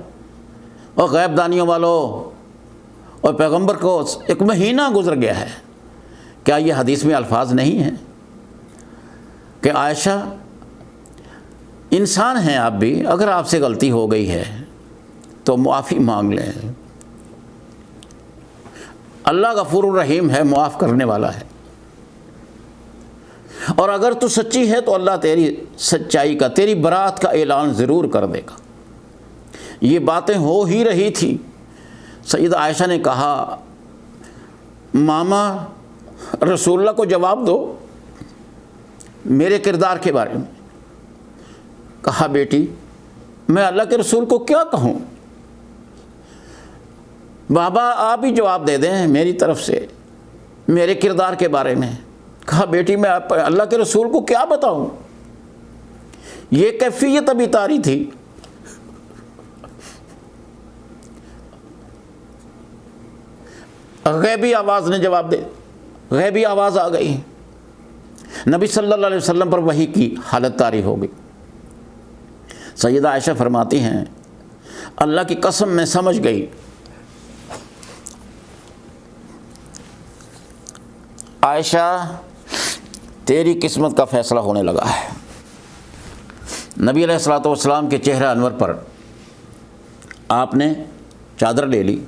اور غیب دانیوں والوں اور پیغمبر کو 1 مہینہ گزر گیا ہے، کیا یہ حدیث میں الفاظ نہیں ہیں کہ عائشہ انسان ہیں آپ بھی، اگر آپ سے غلطی ہو گئی ہے تو معافی مانگ لیں، اللہ غفور الرحیم ہے، معاف کرنے والا ہے، اور اگر تو سچی ہے تو اللہ تیری سچائی کا، تیری برات کا اعلان ضرور کر دے گا۔ یہ باتیں ہو ہی رہی تھی، سیدہ عائشہ نے کہا ماما رسول اللہ کو جواب دو میرے کردار کے بارے میں۔ کہا بیٹی میں اللہ کے رسول کو کیا کہوں، بابا آپ ہی جواب دے دیں میری طرف سے میرے کردار کے بارے میں۔ کہا بیٹی میں اللہ کے رسول کو کیا بتاؤں، یہ کیفیت ابھی طاری تھی۔ غیبی آواز نے جواب دے، غیبی آواز آ گئی، نبی صلی اللہ علیہ وسلم پر وحی کی حالت طاری ہو گئی۔ سیدہ عائشہ فرماتی ہیں اللہ کی قسم میں سمجھ گئی عائشہ تیری قسمت کا فیصلہ ہونے لگا ہے۔ نبی علیہ الصلوۃ والسلام کے چہرہ انور پر آپ نے چادر لے لی،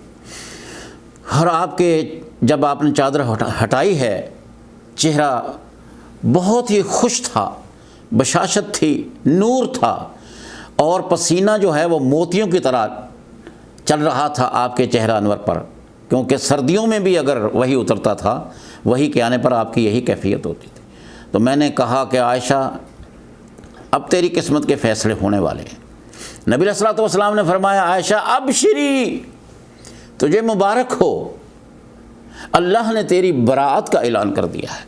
اور آپ کے جب آپ نے چادر ہٹائی ہے چہرہ بہت ہی خوش تھا، بشاشت تھی، نور تھا، اور پسینہ جو ہے وہ موتیوں کی طرح چل رہا تھا آپ کے چہرہ انور پر، کیونکہ سردیوں میں بھی اگر وہی اترتا تھا وہی کے آنے پر آپ کی یہی کیفیت ہوتی تھی۔ تو میں نے کہا کہ عائشہ اب تیری قسمت کے فیصلے ہونے والے ہیں۔ نبی علیہ الصلوۃ والسلام نے فرمایا عائشہ ابشری، تجھے مبارک ہو، اللہ نے تیری براءت کا اعلان کر دیا ہے۔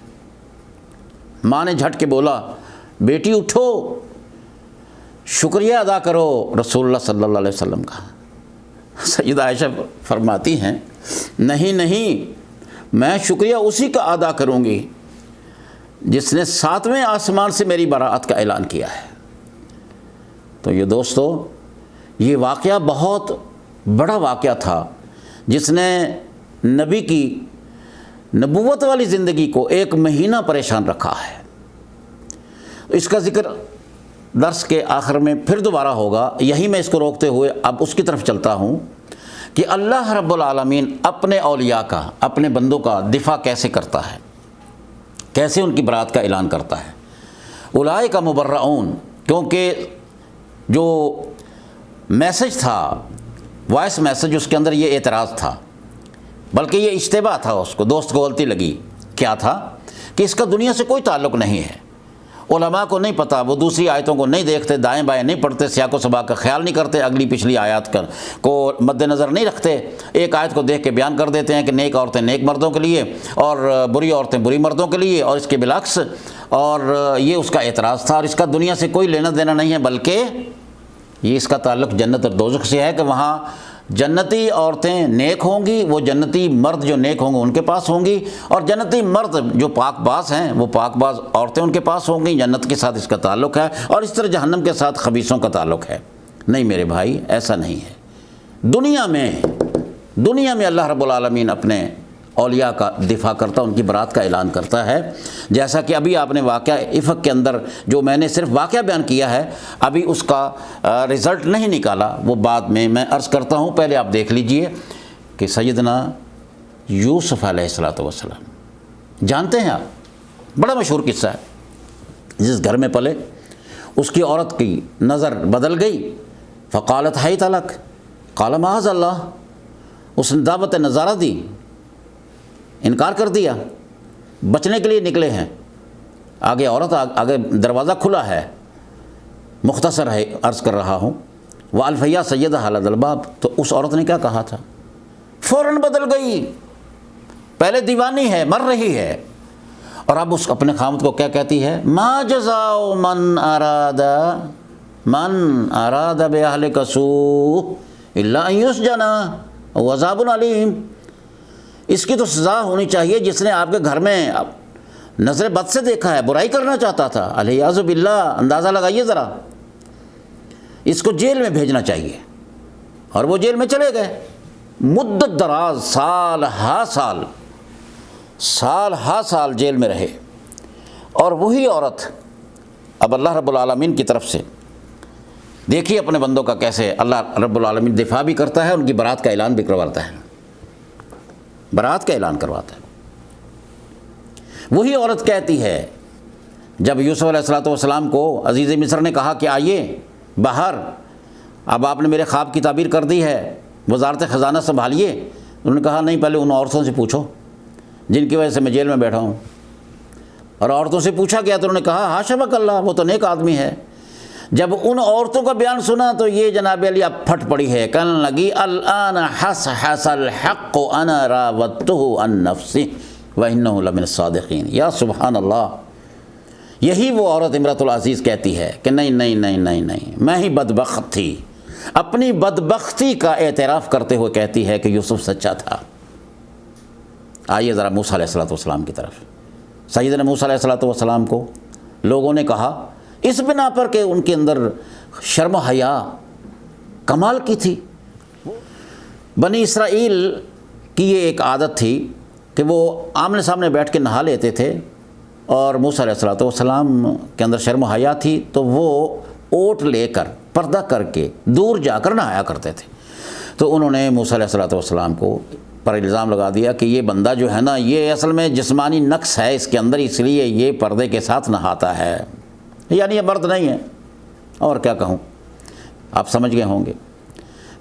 ماں نے جھٹ کے بولا بیٹی اٹھو، شکریہ ادا کرو رسول اللہ صلی اللہ علیہ وسلم کا۔ سیدہ عائشہ فرماتی ہیں نہیں نہیں، میں شکریہ اسی کا ادا کروں گی جس نے 7ویں آسمان سے میری براءت کا اعلان کیا ہے۔ تو یہ دوستو، یہ واقعہ بہت بڑا واقعہ تھا جس نے نبی کی نبوت والی زندگی کو 1 مہینہ پریشان رکھا ہے۔ اس کا ذکر درس کے آخر میں پھر دوبارہ ہوگا، یہی میں اس کو روکتے ہوئے اب اس کی طرف چلتا ہوں کہ اللہ رب العالمین اپنے اولیاء کا، اپنے بندوں کا دفاع کیسے کرتا ہے، کیسے ان کی برات کا اعلان کرتا ہے۔ اولئک مبرؤون، کیونکہ جو میسج تھا، وائس میسج، اس کے اندر یہ اعتراض تھا، بلکہ یہ اشتباہ تھا، اس کو دوست کو غلطی لگی۔ کیا تھا کہ اس کا دنیا سے کوئی تعلق نہیں ہے، علماء کو نہیں پتہ، وہ دوسری آیتوں کو نہیں دیکھتے، دائیں بائیں نہیں پڑھتے، سیاق و سباق کا خیال نہیں کرتے، اگلی پچھلی آیات کو مد نظر نہیں رکھتے، ایک آیت کو دیکھ کے بیان کر دیتے ہیں کہ نیک عورتیں نیک مردوں کے لیے اور بری عورتیں بری مردوں کے لیے، اور اس کے بالعکس، اور یہ اس کا اعتراض تھا، اور اس کا دنیا سے کوئی لینا دینا نہیں ہے، بلکہ یہ اس کا تعلق جنت اور دوزخ سے ہے کہ وہاں جنتی عورتیں نیک ہوں گی، وہ جنتی مرد جو نیک ہوں گے ان کے پاس ہوں گی، اور جنتی مرد جو پاک باز ہیں وہ پاک باز عورتیں ان کے پاس ہوں گی۔ جنت کے ساتھ اس کا تعلق ہے، اور اس طرح جہنم کے ساتھ خبیثوں کا تعلق ہے۔ نہیں میرے بھائی، ایسا نہیں ہے۔ دنیا میں اللہ رب العالمین اپنے اولیاء کا دفاع کرتا، ان کی برات کا اعلان کرتا ہے، جیسا کہ ابھی آپ نے واقعہ افق کے اندر جو میں نے صرف واقعہ بیان کیا ہے، ابھی اس کا رزلٹ نہیں نکالا، وہ بعد میں عرض کرتا ہوں۔ پہلے آپ دیکھ لیجئے کہ سیدنا یوسف علیہ الصلوۃ والسلام، جانتے ہیں آپ، بڑا مشہور قصہ ہے، جس گھر میں پلے اس کی عورت کی نظر بدل گئی، فقالت حیت لک، قال معاذ اللہ، اس نے دعوت نظارہ دی، انکار کر دیا، بچنے کے لیے نکلے ہیں، آگے عورت، آگے دروازہ کھلا ہے، مختصر ہے عرض کر رہا ہوں، وَأَلْفَيَّا سَيِّدَهَا عَلَى الْبَابِ، تو اس عورت نے کیا کہا تھا، فوراً بدل گئی، پہلے دیوانی ہے، مر رہی ہے، اور اب اس اپنے خامد کو کیا کہتی ہے، مَا جَزَاءُ مَنْ أَرَادَ بِأَهْلِكَ سُوءًا إِلَّا أَن يُسْجَنَ وعذاب علیم، اس کی تو سزا ہونی چاہیے جس نے آپ کے گھر میں نظر بد سے دیکھا ہے، برائی کرنا چاہتا تھا، علیہ باللہ، اندازہ لگائیے ذرا، اس کو جیل میں بھیجنا چاہیے۔ اور وہ جیل میں چلے گئے، مدت دراز، سال ہا سال جیل میں رہے۔ اور وہی عورت اب اللہ رب العالمین کی طرف سے دیکھیے اپنے بندوں کا کیسے اللہ رب العالمین دفاع بھی کرتا ہے، ان کی برات کا اعلان بھی کرواتا ہے، برات کا اعلان کرواتا ہے۔ وہی عورت کہتی ہے جب یوسف علیہ السلام کو عزیز مصر نے کہا کہ آئیے باہر، اب آپ نے میرے خواب کی تعبیر کر دی ہے، وزارت خزانہ سنبھالیے، انہوں نے کہا نہیں، پہلے ان عورتوں سے پوچھو جن کی وجہ سے میں جیل میں بیٹھا ہوں۔ اور عورتوں سے پوچھا گیا تو انہوں نے کہا حاشا بک اللہ، وہ تو نیک آدمی ہے۔ جب ان عورتوں کا بیان سنا تو یہ جناب علی اب پھٹ پڑی ہے، کہنے لگی الآن حصحص الحق انا راودتہ عن نفسہ وانہ لمن الصادقین۔ یا سبحان اللہ، یہی وہ عورت امرأۃ العزیز کہتی ہے کہ نہیں نہیں نہیں نہیں نہیں، میں ہی بدبخت تھی، اپنی بدبختی کا اعتراف کرتے ہوئے کہتی ہے کہ یوسف سچا تھا۔ آئیے ذرا موسیٰ علیہ السلام کی طرف۔ سیدنا موسیٰ علیہ السلام کو لوگوں نے کہا اس بنا پر کہ ان کے اندر شرم و حیا کمال کی تھی۔ بنی اسرائیل کی یہ ایک عادت تھی کہ وہ آمنے سامنے بیٹھ کے نہا لیتے تھے، اور موسیٰ علیہ السلام کے اندر شرم و حیا تھی تو وہ اوٹ لے کر پردہ کر کے دور جا کر نہایا کرتے تھے۔ تو انہوں نے موسیٰ علیہ السلام کو پر الزام لگا دیا کہ یہ بندہ جو ہے نا، یہ اصل میں جسمانی نقص ہے اس کے اندر، اس لیے یہ پردے کے ساتھ نہاتا ہے، یعنی یہ مرد نہیں ہے۔ اور کیا کہوں، آپ سمجھ گئے ہوں گے۔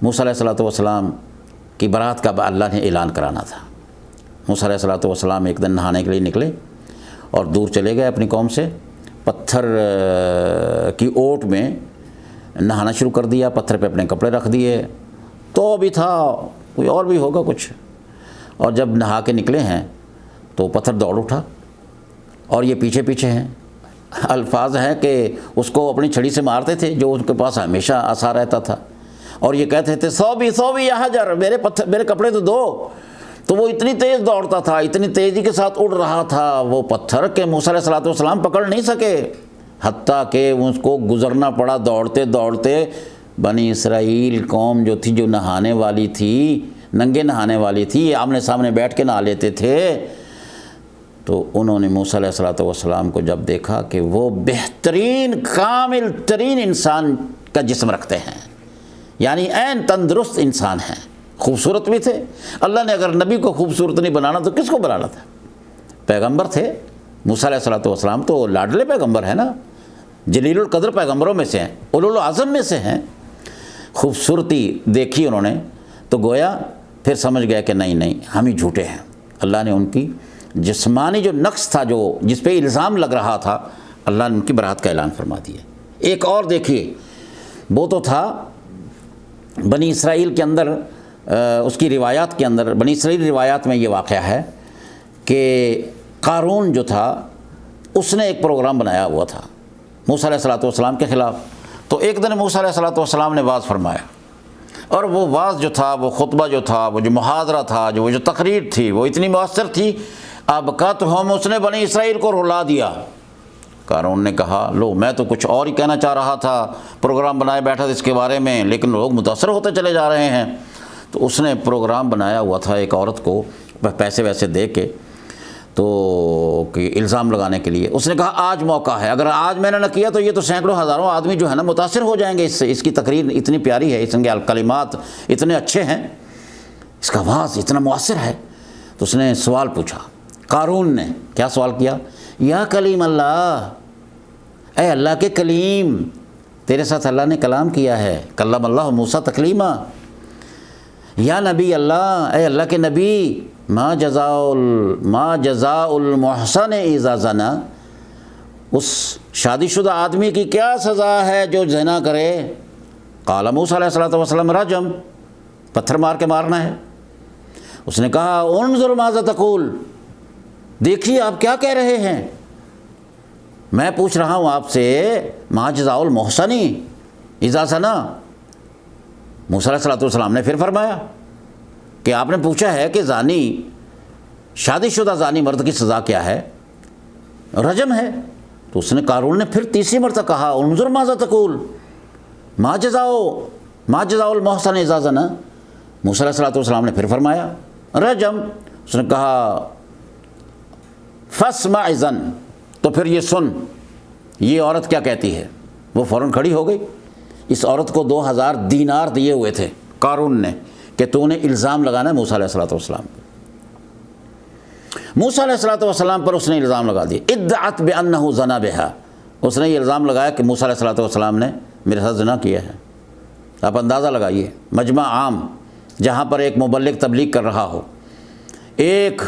موسیٰ علیہ السلام کی برات کا اللہ نے اعلان کرانا تھا۔ موسیٰ علیہ السلام ایک دن نہانے کے لیے نکلے اور دور چلے گئے اپنی قوم سے، پتھر کی اوٹ میں نہانا شروع کر دیا، پتھر پہ اپنے کپڑے رکھ دیے، تو بھی تھا کوئی اور بھی ہوگا کچھ، اور جب نہا کے نکلے ہیں تو پتھر دوڑ اٹھا اور یہ پیچھے پیچھے ہیں۔ الفاظ ہیں کہ اس کو اپنی چھڑی سے مارتے تھے جو ان کے پاس ہمیشہ آسا رہتا تھا، اور یہ کہتے تھے سوبی یا حجر، میرے کپڑے تو دو۔ تو وہ اتنی تیز دوڑتا تھا، اتنی تیزی کے ساتھ اڑ رہا تھا وہ پتھر کہ موسیٰ علیہ السلام پکڑ نہیں سکے، حتیٰ کہ اس کو گزرنا پڑا دوڑتے دوڑتے۔ بنی اسرائیل قوم جو تھی، جو نہانے والی تھی، ننگے نہانے والی تھی، یہ آمنے سامنے بیٹھ کے نہا لیتے تھے، تو انہوں نے موسیٰ علیہ السلام کو جب دیکھا کہ وہ بہترین کامل ترین انسان کا جسم رکھتے ہیں، یعنی عین تندرست انسان ہیں، خوبصورت بھی تھے۔ اللہ نے اگر نبی کو خوبصورت نہیں بنانا تو کس کو بنانا تھا؟ پیغمبر تھے موسیٰ علیہ السلام، تو لاڈلے پیغمبر ہیں نا، جلیل القدر پیغمبروں میں سے ہیں، اولو العزم میں سے ہیں۔ خوبصورتی دیکھی انہوں نے تو گویا پھر سمجھ گئے کہ نہیں ہم ہی جھوٹے ہیں۔ اللہ نے ان کی جسمانی جو نقص تھا، جو جس پہ الزام لگ رہا تھا، اللہ نے ان کی برات کا اعلان فرما دیا۔ ایک اور دیکھیے، وہ تو تھا بنی اسرائیل کے اندر، اس کی روایات کے اندر، بنی اسرائیل روایات میں یہ واقعہ ہے کہ قارون جو تھا اس نے ایک پروگرام بنایا ہوا تھا موسیٰ علیہ السلام کے خلاف۔ تو ایک دن موسیٰ علیہ السلام نے واعظ فرمایا، اور وہ واعظ جو تھا، وہ خطبہ جو تھا، وہ جو محاضرہ تھا، وہ جو تقریر تھی، وہ اتنی مؤثر تھی، ابقتہم، اس نے بنی اسرائیل کو رلا دیا۔ قارون نے کہا لو، میں تو کچھ اور ہی کہنا چاہ رہا تھا، پروگرام بنائے بیٹھا تھا اس کے بارے میں، لیکن لوگ متاثر ہوتے چلے جا رہے ہیں۔ تو اس نے پروگرام بنایا ہوا تھا ایک عورت کو پیسے ویسے دے کے، تو کہ الزام لگانے کے لیے۔ اس نے کہا آج موقع ہے، اگر آج میں نے نہ کیا تو یہ تو سینکڑوں ہزاروں آدمی جو ہے نا متاثر ہو جائیں گے اس سے، اس کی تقریر اتنی پیاری ہے، اس کے کلمات اتنے اچھے ہیں، اس کا واعظ اتنا مؤثر ہے۔ تو اس نے سوال پوچھا، قارون نے کیا سوال کیا؟ یا کلیم اللہ، اے اللہ کے کلیم، تیرے ساتھ اللہ نے کلام کیا ہے، کلم اللہ موسیٰ تکلیما۔ یا نبی اللہ، اے اللہ کے نبی، ما جزاء المحسن اذا زنا، اس شادی شدہ آدمی کی کیا سزا ہے جو زنا کرے؟ قال موسیٰ علیہ السلام رجم، پتھر مار کے مارنا ہے۔ اس نے کہا انظر ماذا تقول، دیکھیے آپ کیا کہہ رہے ہیں، میں پوچھ رہا ہوں آپ سے، ما جزاء المحسن اذا زنا۔ موسیٰ علیہ السلام نے پھر فرمایا کہ آپ نے پوچھا ہے کہ زانی شادی شدہ زانی مرد کی سزا کیا ہے؟ رجم ہے۔ تو اس نے قارون نے پھر تیسری مرتبہ کہا انظر ماذا تقول ما جزاء المحسن اذا زنا۔ موسیٰ علیہ السلام نے پھر فرمایا رجم۔ اس نے کہا فاسمع اذن، تو پھر یہ سن یہ عورت کیا کہتی ہے۔ وہ فوراً کھڑی ہو گئی۔ اس عورت کو 2000 دینار دیے ہوئے تھے قارون نے کہ تو نے الزام لگانا ہے موسیٰ علیہ السلام پر۔ موسیٰ علیہ السلام پر اس نے الزام لگا دیا، ادعت بانہ زنا بہا، اس نے یہ الزام لگایا کہ موسیٰ علیہ السلام نے میرے ساتھ زنا کیا ہے۔ آپ اندازہ لگائیے، مجمع عام جہاں پر ایک مبلغ تبلیغ کر رہا ہو، ایک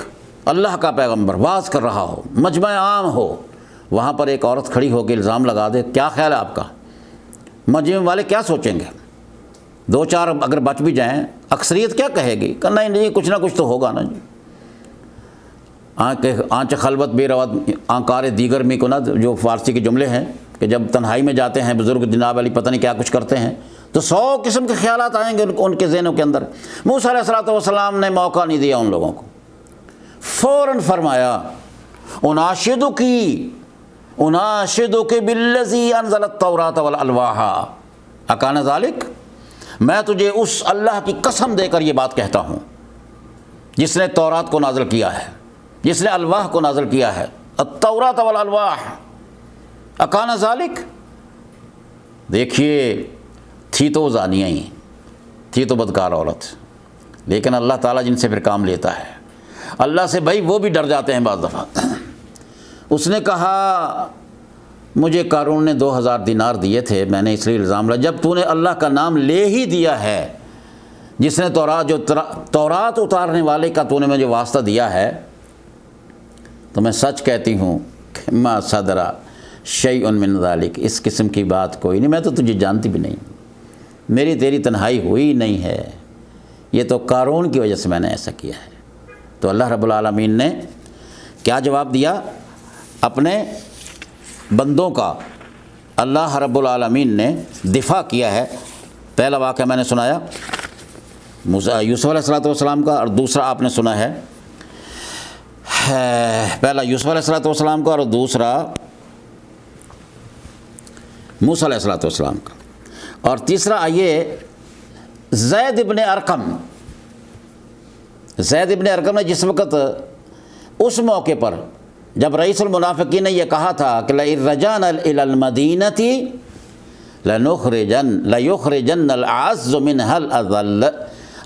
اللہ کا پیغمبر واعظ کر رہا ہو، مجمع عام ہو، وہاں پر ایک عورت کھڑی ہو کے الزام لگا دے، کیا خیال ہے آپ کا؟ مجمع والے کیا سوچیں گے؟ 2-4 اگر بچ بھی جائیں اکثریت کیا کہے گی کہ نہیں کچھ نہ کچھ تو ہوگا نا جی۔ آنچ خلوت بے روت آنکار دیگر می کند، جو فارسی کے جملے ہیں کہ جب تنہائی میں جاتے ہیں بزرگ جناب علی پتہ نہیں کیا کچھ کرتے ہیں تو 100 قسم کے خیالات آئیں گے ان کے ذہنوں کے اندر۔ موسیٰ علیہ السلام نے موقع نہیں دیا ان لوگوں کو، فوراً فرمایا اناشدک بالذی انزل التوراۃ والالواح اکان ذالک، میں تجھے اس اللہ کی قسم دے کر یہ بات کہتا ہوں جس نے تورات کو نازل کیا ہے، جس نے الواح کو نازل کیا ہے، التوراۃ والالواح اکان ذالک۔ دیکھیے تھی تو زانیہ ہی، تھی تو بدکار عورت، لیکن اللہ تعالیٰ جن سے پھر کام لیتا ہے، اللہ سے بھائی وہ بھی ڈر جاتے ہیں بعض دفعہ۔ اس نے کہا مجھے قارون نے 2000 دینار دیے تھے، میں نے اس لیے الزام لگا، جب تو نے اللہ کا نام لے ہی دیا ہے، جس نے تورات اتارنے والے کا تو نے مجھے واسطہ دیا ہے، تو میں سچ کہتی ہوں کہ ما صدرا شیء من ذالک، اس قسم کی بات کوئی نہیں، میں تو تجھے جانتی بھی نہیں، میری تیری تنہائی ہوئی نہیں ہے، یہ تو قارون کی وجہ سے میں نے ایسا کیا ہے۔ تو اللہ رب العالمین نے کیا جواب دیا اپنے بندوں کا؟ اللہ رب العالمین نے دفاع کیا ہے۔ پہلا واقعہ میں نے سنایا یوسف علیہ السلام کا، اور دوسرا آپ نے سنا ہے پہلا یوسف علیہ السلام کا اور دوسرا موسیٰ علیہ السلام کا، اور تیسرا آئیے زید ابن ارقم نے جس وقت اس موقع پر جب رئیس المنافقین نے یہ کہا تھا کہ لئن رجعنا الی المدینۃ لیخرجن الأعز منها الأذل،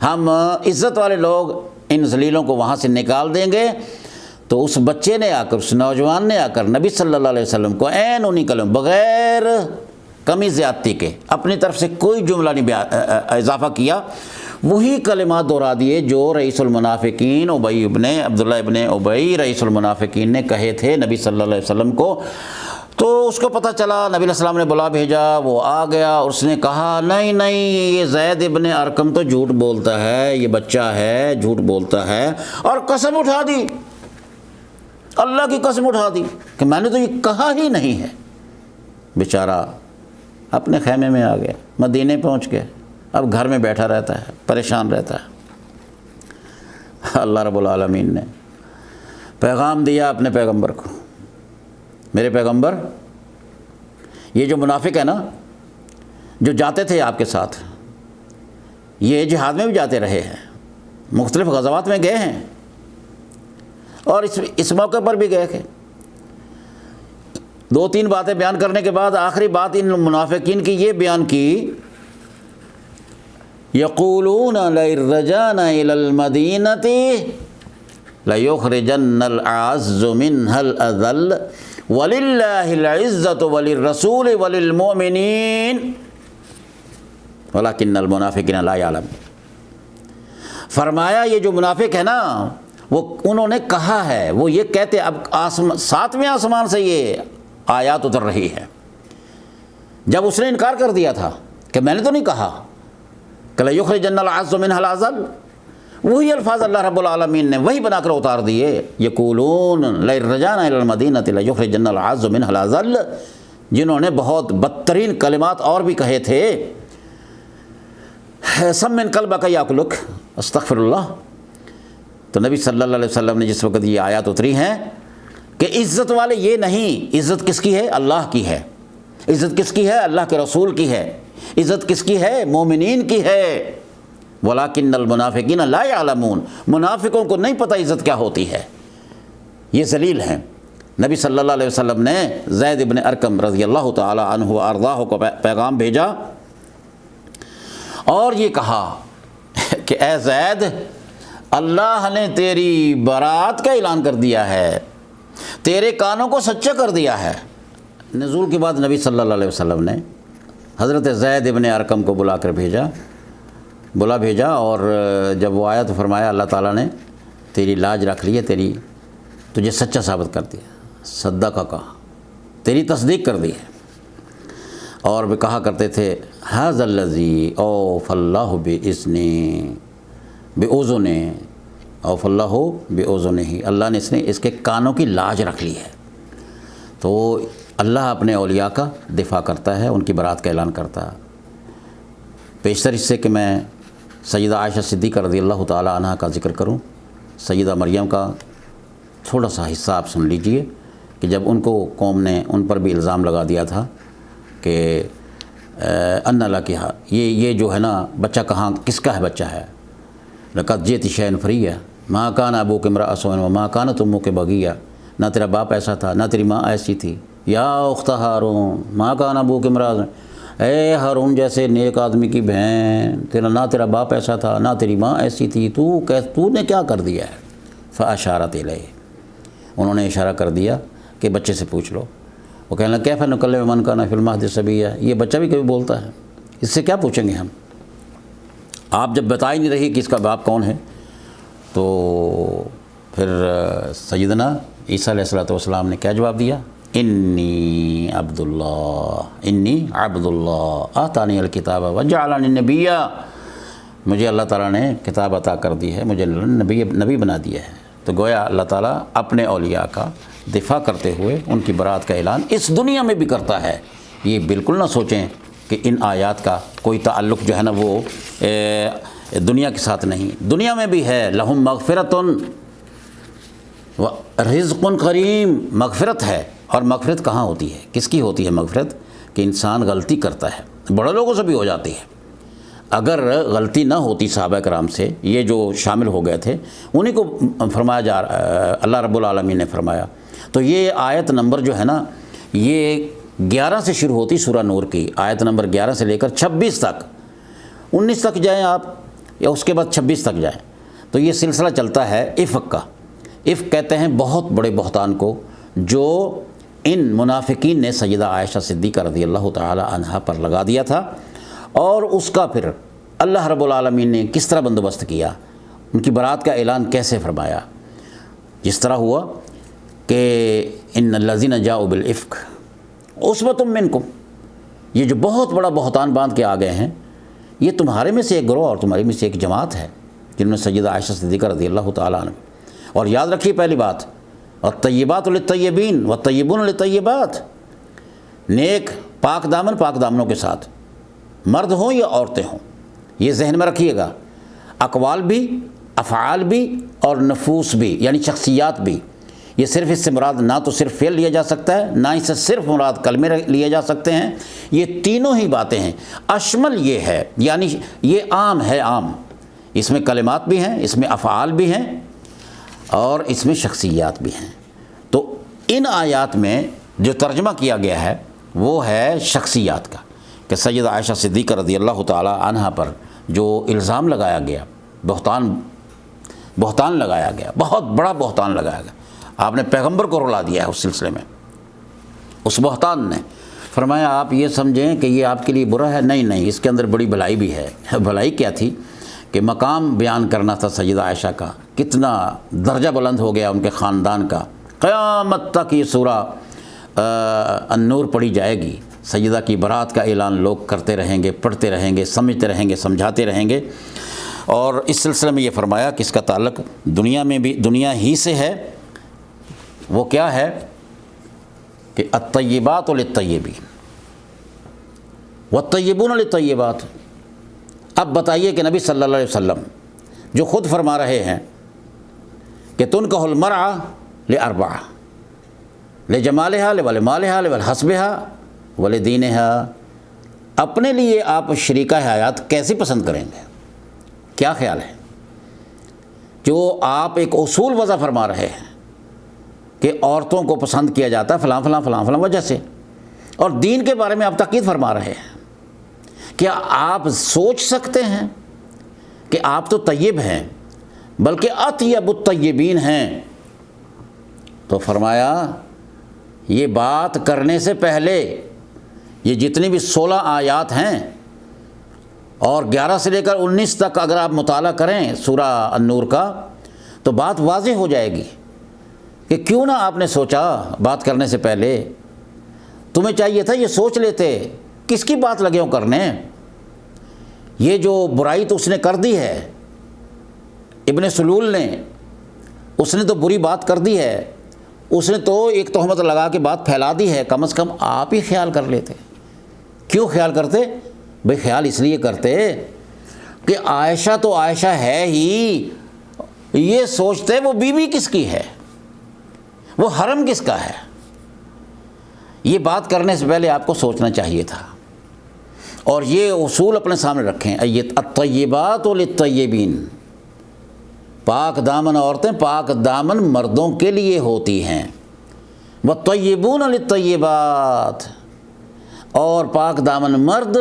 ہم عزت والے لوگ ان ذلیلوں کو وہاں سے نکال دیں گے، تو اس بچے نے آ کر، اس نوجوان نے آ کر نبی صلی اللہ علیہ وسلم کو عین انہی کلم بغیر کمی زیادتی کے اپنی طرف سے کوئی جملہ نہیں اضافہ کیا، وہی کلمات دہرا دیے جو رئیس المنافقین عبداللہ ابن ابی رئیس المنافقین نے کہے تھے نبی صلی اللہ علیہ وسلم کو۔ تو اس کو پتہ چلا، نبی علیہ السلام نے بلا بھیجا، وہ آ گیا، اور اس نے کہا نہیں یہ زید ابن ارقم تو جھوٹ بولتا ہے، یہ بچہ ہے جھوٹ بولتا ہے، اور قسم اٹھا دی، اللہ کی قسم اٹھا دی کہ میں نے تو یہ کہا ہی نہیں ہے۔ بیچارہ اپنے خیمے میں آ گیا، مدینے پہنچ گیا، اب گھر میں بیٹھا رہتا ہے، پریشان رہتا ہے۔ اللہ رب العالمین نے پیغام دیا اپنے پیغمبر کو، میرے پیغمبر یہ جو منافق ہے نا، جو جاتے تھے آپ کے ساتھ، یہ جہاد میں بھی جاتے رہے ہیں، مختلف غزوات میں گئے ہیں، اور اس موقع پر بھی گئے تھے۔ 2-3 باتیں بیان کرنے کے بعد آخری بات ان منافقین کی یہ بیان کی، یقولون لئن رجعنا الی المدینۃ لیخرجن الأعز منها الأذل وللہ العزۃ وللرسول وللمؤمنین ولکن المنافقین لا یعلمون۔ فرمایا یہ جو منافق ہے نا، وہ انہوں نے کہا ہے، وہ یہ کہتے، اب 7ویں آسمان سے یہ آیات اتر رہی ہے، جب اس نے انکار کر دیا تھا کہ میں نے تو نہیں کہا کہ لیخرجن الأعز منها الأذل، وہی الفاظ اللہ رب العالمین نے وہی بنا کر اتار دیے، یقولون لئن رجعنا الی المدینۃ لیخرجن الأعز منها الأذل، جنہوں نے بہت بدترین کلمات اور بھی کہے تھے، سمن قلبک یاکلک، استغفر اللہ۔ تو نبی صلی اللہ علیہ وسلم نے جس وقت یہ آیات اتری ہیں کہ عزت والے یہ نہیں، عزت کس کی ہے؟ اللہ کی ہے۔ عزت کس کی ہے؟ اللہ کے رسول کی ہے۔ عزت کس کی ہے؟ مومنین کی ہے۔ وَلَٰكِنَّ الْمُنَافِقِينَ لَا يَعْلَمُونَ، منافقوں کو نہیں پتہ عزت کیا ہوتی ہے، یہ ذلیل ہیں۔ نبی صلی اللہ علیہ وسلم نے زید بن ارقم رضی اللہ تعالی عنہ وارضاہ کو پیغام بھیجا اور یہ کہا کہ اے زید، اللہ نے تیری برات کا اعلان کر دیا ہے، تیرے کانوں کو سچا کر دیا ہے۔ نزول کے بعد نبی صلی اللہ علیہ وسلم نے حضرت زید بن ارقم کو بلا بھیجا اور جب وہ آیا تو فرمایا اللہ تعالیٰ نے تیری لاج رکھ لی ہے، تجھے سچا ثابت کر دیا، صدقہ کہا، تیری تصدیق کر دی ہے۔ اور وہ کہا کرتے تھے ھذا الذی اوفى اللہ بأذنہ اوفى اللہ بأذنہ، اللہ نے اس کے کانوں کی لاج رکھ لی ہے۔ تو اللہ اپنے اولیاء کا دفاع کرتا ہے، ان کی برات کا اعلان کرتا ہے۔ پیشتر اس سے کہ میں سیدہ عائشہ صدیقہ رضی اللہ تعالی عنہ کا ذکر کروں، سیدہ مریم کا تھوڑا سا حصہ آپ سن لیجئے کہ جب ان کو قوم نے ان پر بھی الزام لگا دیا تھا کہ ان لکھا، یہ جو ہے نا بچہ کہاں، کس کا ہے بچہ ہے، لقد جئت شیئا فریّا ما کان ابوک امرأ سوء وما کانت امک بغیہ، نہ تیرا باپ ایسا تھا نہ تیری ماں ایسی تھی۔ یا اخت ہارون ما کان ابوک امرأ، اے ہارون جیسے نیک آدمی کی بہن، نہ تیرا باپ ایسا تھا نہ تیری ماں ایسی تھی، تو نے کیا کر دیا ہے؟ فاشارت الیہ، انہوں نے اشارہ کر دیا کہ بچے سے پوچھ لو۔ وہ کہنے لگا کیف نکلم من کان فی المہد صبیا، یہ بچہ بھی کبھی بولتا ہے، اس سے کیا پوچھیں گے ہم؟ آپ جب بتا ہی نہیں رہی کہ اس کا باپ کون ہے۔ تو پھر سیدنا عیسیٰ علیہ السلام نے کیا جواب دیا؟ انی عبد اللہ آتانی الکتاب وجعلنی نبیا، مجھے اللہ تعالیٰ نے کتاب عطا کر دی ہے، مجھے نبی بنا دیا ہے۔ تو گویا اللہ تعالیٰ اپنے اولیاء کا دفاع کرتے ہوئے ان کی برات کا اعلان اس دنیا میں بھی کرتا ہے۔ یہ بالکل نہ سوچیں کہ ان آیات کا کوئی تعلق جو ہے نا وہ دنیا کے ساتھ نہیں، دنیا میں بھی ہے۔ لہم مغفرۃ و رزق کریم، مغفرت ہے، اور مغفرت کہاں ہوتی ہے، کس کی ہوتی ہے مغفرت؟ کہ انسان غلطی کرتا ہے، بڑے لوگوں سے بھی ہو جاتی ہے۔ اگر غلطی نہ ہوتی صحابہ کرام سے، یہ جو شامل ہو گئے تھے انہیں کو فرمایا جا رہا، اللہ رب العالمین نے فرمایا۔ تو یہ آیت نمبر جو ہے نا یہ 11 سے شروع ہوتی سورہ نور کی، آیت نمبر 11 سے لے کر 26 تک، 19 تک جائیں آپ یا اس کے بعد 26 تک جائیں، تو یہ سلسلہ چلتا ہے افک کا۔ افک کہتے ہیں بہت بڑے بہتان کو جو ان منافقین نے سیدہ عائشہ صدیقہ رضی اللہ تعالی عنہا پر لگا دیا تھا، اور اس کا پھر اللہ رب العالمین نے کس طرح بندوبست کیا، ان کی برات کا اعلان کیسے فرمایا۔ جس طرح ہوا کہ ان الذین جاؤوا بالافک عصبۃ منکم، یہ جو بہت بڑا بہتان باندھ کے آ گئے ہیں، یہ تمہارے میں سے ایک گروہ اور تمہارے میں سے ایک جماعت ہے جنہوں نے سیدہ عائشہ صدیقہ رضی اللہ تعالی عنہ۔ اور یاد رکھیے پہلی بات، الطیبات للطیبین والطیبون للطیبات، نیک پاک دامنوں کے ساتھ، مرد ہوں یا عورتیں ہوں، یہ ذہن میں رکھیے گا۔ اقوال بھی، افعال بھی، اور نفوس بھی، یعنی شخصیات بھی۔ یہ صرف اس سے مراد نہ تو صرف فعل لیا جا سکتا ہے، نہ اس سے صرف مراد کلمے لیے جا سکتے ہیں، یہ تینوں ہی باتیں ہیں۔ اشمل یہ ہے، یعنی یہ عام ہے، عام، اس میں کلمات بھی ہیں، اس میں افعال بھی ہیں، اور اس میں شخصیات بھی ہیں۔ تو ان آیات میں جو ترجمہ کیا گیا ہے وہ ہے شخصیات کا، کہ سیدہ عائشہ صدیقہ رضی اللہ تعالی عنہا پر جو الزام لگایا گیا، بہتان لگایا گیا، بہت بڑا بہتان لگایا گیا، آپ نے پیغمبر کو رلا دیا ہے اس سلسلے میں۔ اس بہتان نے فرمایا آپ یہ سمجھیں کہ یہ آپ کے لیے برا ہے، نہیں، اس کے اندر بڑی بھلائی بھی ہے۔ بھلائی کیا تھی کہ مقام بیان کرنا تھا سیدہ عائشہ کا، کتنا درجہ بلند ہو گیا ان کے خاندان کا۔ قیامت تک یہ سورہ النور پڑھی جائے گی، سیدہ کی برات کا اعلان لوگ کرتے رہیں گے، پڑھتے رہیں گے، سمجھتے رہیں گے، سمجھاتے رہیں گے۔ اور اس سلسلے میں یہ فرمایا کہ اس کا تعلق دنیا میں بھی، دنیا ہی سے ہے۔ وہ کیا ہے کہ الطیبات للطیبین والطیبون للطیبات۔ اب بتائیے کہ نبی صلی اللہ علیہ وسلم جو خود فرما رہے ہیں کہ تنکح المرأة لأربعہ، لجمالها ولمالها ولحسبها ولدینها، اپنے لیے آپ شریکہ حیات کیسے پسند کریں گے؟ کیا خیال ہے؟ جو آپ ایک اصول وضع فرما رہے ہیں کہ عورتوں کو پسند کیا جاتا ہے فلاں فلاں فلاں فلاں وجہ سے، اور دین کے بارے میں آپ تاکید فرما رہے ہیں، کیا آپ سوچ سکتے ہیں کہ آپ تو طیب ہیں بلکہ اطیب الطیبین ہیں؟ تو فرمایا یہ بات کرنے سے پہلے یہ جتنی بھی 16 آیات ہیں اور 11 سے لے کر 19 تک اگر آپ مطالعہ کریں سورہ النور کا تو بات واضح ہو جائے گی کہ کیوں نہ آپ نے سوچا بات کرنے سے پہلے، تمہیں چاہیے تھا یہ سوچ لیتے، کس کی بات لگے ہو کرنے؟ یہ جو برائی تو اس نے کر دی ہے، ابن سلول نے، اس نے تو بری بات کر دی ہے، اس نے تو ایک تہمت لگا کے بات پھیلا دی ہے، کم از کم آپ ہی خیال کر لیتے۔ کیوں خیال کرتے؟ بھئی خیال اس لیے کرتے کہ عائشہ تو عائشہ ہے ہی، یہ سوچتے وہ بیوی کس کی ہے، وہ حرم کس کا ہے۔ یہ بات کرنے سے پہلے آپ کو سوچنا چاہیے تھا، اور یہ اصول اپنے سامنے رکھیں، الطیبات للطیبین، پاک دامن عورتیں پاک دامن مردوں کے لیے ہوتی ہیں، والطیبون للطیبات، اور پاک دامن مرد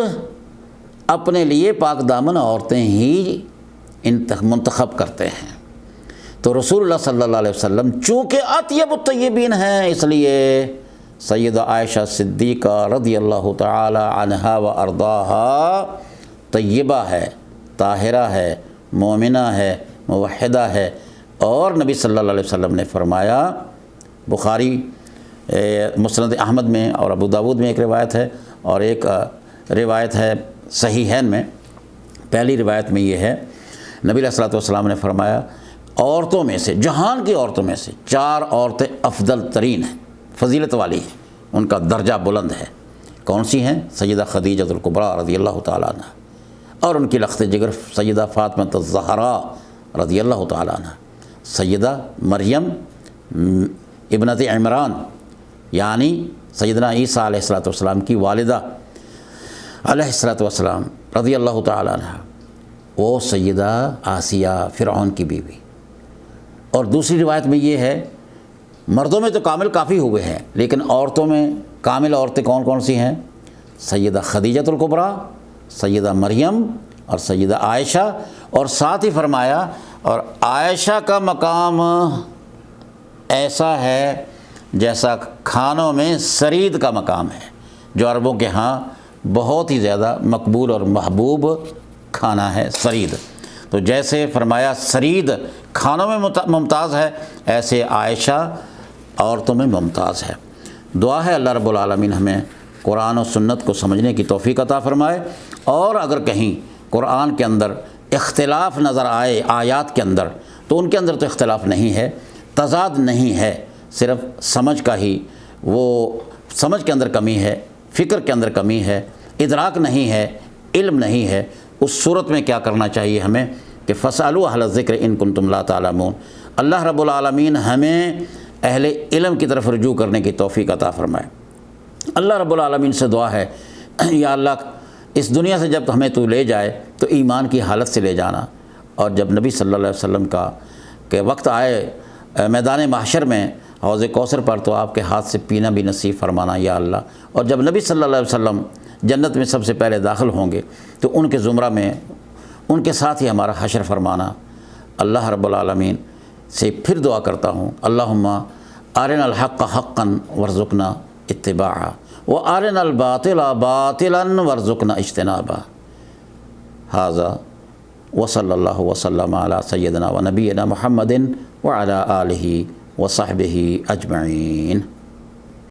اپنے لیے پاک دامن عورتیں ہی منتخب کرتے ہیں۔ تو رسول اللہ صلی اللہ علیہ وسلم چونکہ اطیب الطیبین ہیں، اس لیے سیدہ عائشہ صدیقہ رضی اللہ تعالی عنہا و ارضاہا طیبہ ہے، طاہرہ ہے، مومنہ ہے، موحدہ ہے، اور نبی صلی اللہ علیہ وسلم نے فرمایا، بخاری مسند احمد میں اور ابو داود میں ایک روایت ہے، اور ایک روایت ہے صحیحین میں، پہلی روایت میں یہ ہے، نبی علیہ الصلوۃ والسلام نے فرمایا عورتوں میں سے، جہان کی عورتوں میں سے 4 عورتیں افضل ترین ہیں، فضیلت والی ہیں، ان کا درجہ بلند ہے۔ کون سی ہیں؟ سیدہ خدیجہ الکبریٰ رضی اللہ تعالیٰ عنہ، اور ان کی لخت جگر سیدہ فاطمہ الزہراء رضی اللہ تعالیٰ عنہ، سیدہ مریم ابنت عمران یعنی سیدنا عیسیٰ علیہ الصلوۃ والسلام کی والدہ علیہ الصلوۃ والسلام رضی اللہ تعالیٰ عنہ، وہ سیدہ آسیہ فرعون کی بیوی۔ اور دوسری روایت میں یہ ہے، مردوں میں تو کامل کافی ہوئے ہیں، لیکن عورتوں میں کامل عورتیں کون کون سی ہیں؟ سیدہ خدیجہ الکبریٰ، سیدہ مریم اور سیدہ عائشہ، اور ساتھ ہی فرمایا اور عائشہ کا مقام ایسا ہے جیسا کھانوں میں سرید کا مقام ہے، جو عربوں کے ہاں بہت ہی زیادہ مقبول اور محبوب کھانا ہے سرید۔ تو جیسے فرمایا سرید کھانوں میں ممتاز ہے، ایسے عائشہ عورتوں میں ممتاز ہے۔ دعا ہے اللہ رب العالمین ہمیں قرآن و سنت کو سمجھنے کی توفیق عطا فرمائے، اور اگر کہیں قرآن کے اندر اختلاف نظر آئے آیات کے اندر تو ان کے اندر تو اختلاف نہیں ہے، تضاد نہیں ہے، صرف سمجھ کا ہی، وہ سمجھ کے اندر کمی ہے، فکر کے اندر کمی ہے، ادراک نہیں ہے، علم نہیں ہے۔ اس صورت میں کیا کرنا چاہیے ہمیں کہ فَاسْأَلُوا أَهْلَ الذِّكْرِ إِن كُنتُمْ لَا تَعْلَمُونَ۔ اللہ رب العالمین ہمیں اہل علم کی طرف رجوع کرنے کی توفیق عطا فرمائے۔ اللہ رب العالمین سے دعا ہے، یا اللہ اس دنیا سے جب ہمیں تو لے جائے تو ایمان کی حالت سے لے جانا، اور جب نبی صلی اللہ علیہ وسلم کا کہ وقت آئے میدان محشر میں حوض کوثر پر تو آپ کے ہاتھ سے پینا بھی نصیب فرمانا یا اللہ، اور جب نبی صلی اللہ علیہ وسلم جنت میں سب سے پہلے داخل ہوں گے تو ان کے زمرہ میں ان کے ساتھ ہی ہمارا حشر فرمانا۔ اللہ رب العالمین سے پھر دعا کرتا ہوں، اللہم ارنا الحق حقا وارزقنا اتباعہ وارنا الباطل باطلا وارزقنا اجتنابہ۔ ھذا وصلی اللہ وسلم علی سیدنا و نبینا محمد وعلی آلہ وصحبہ اجمعین۔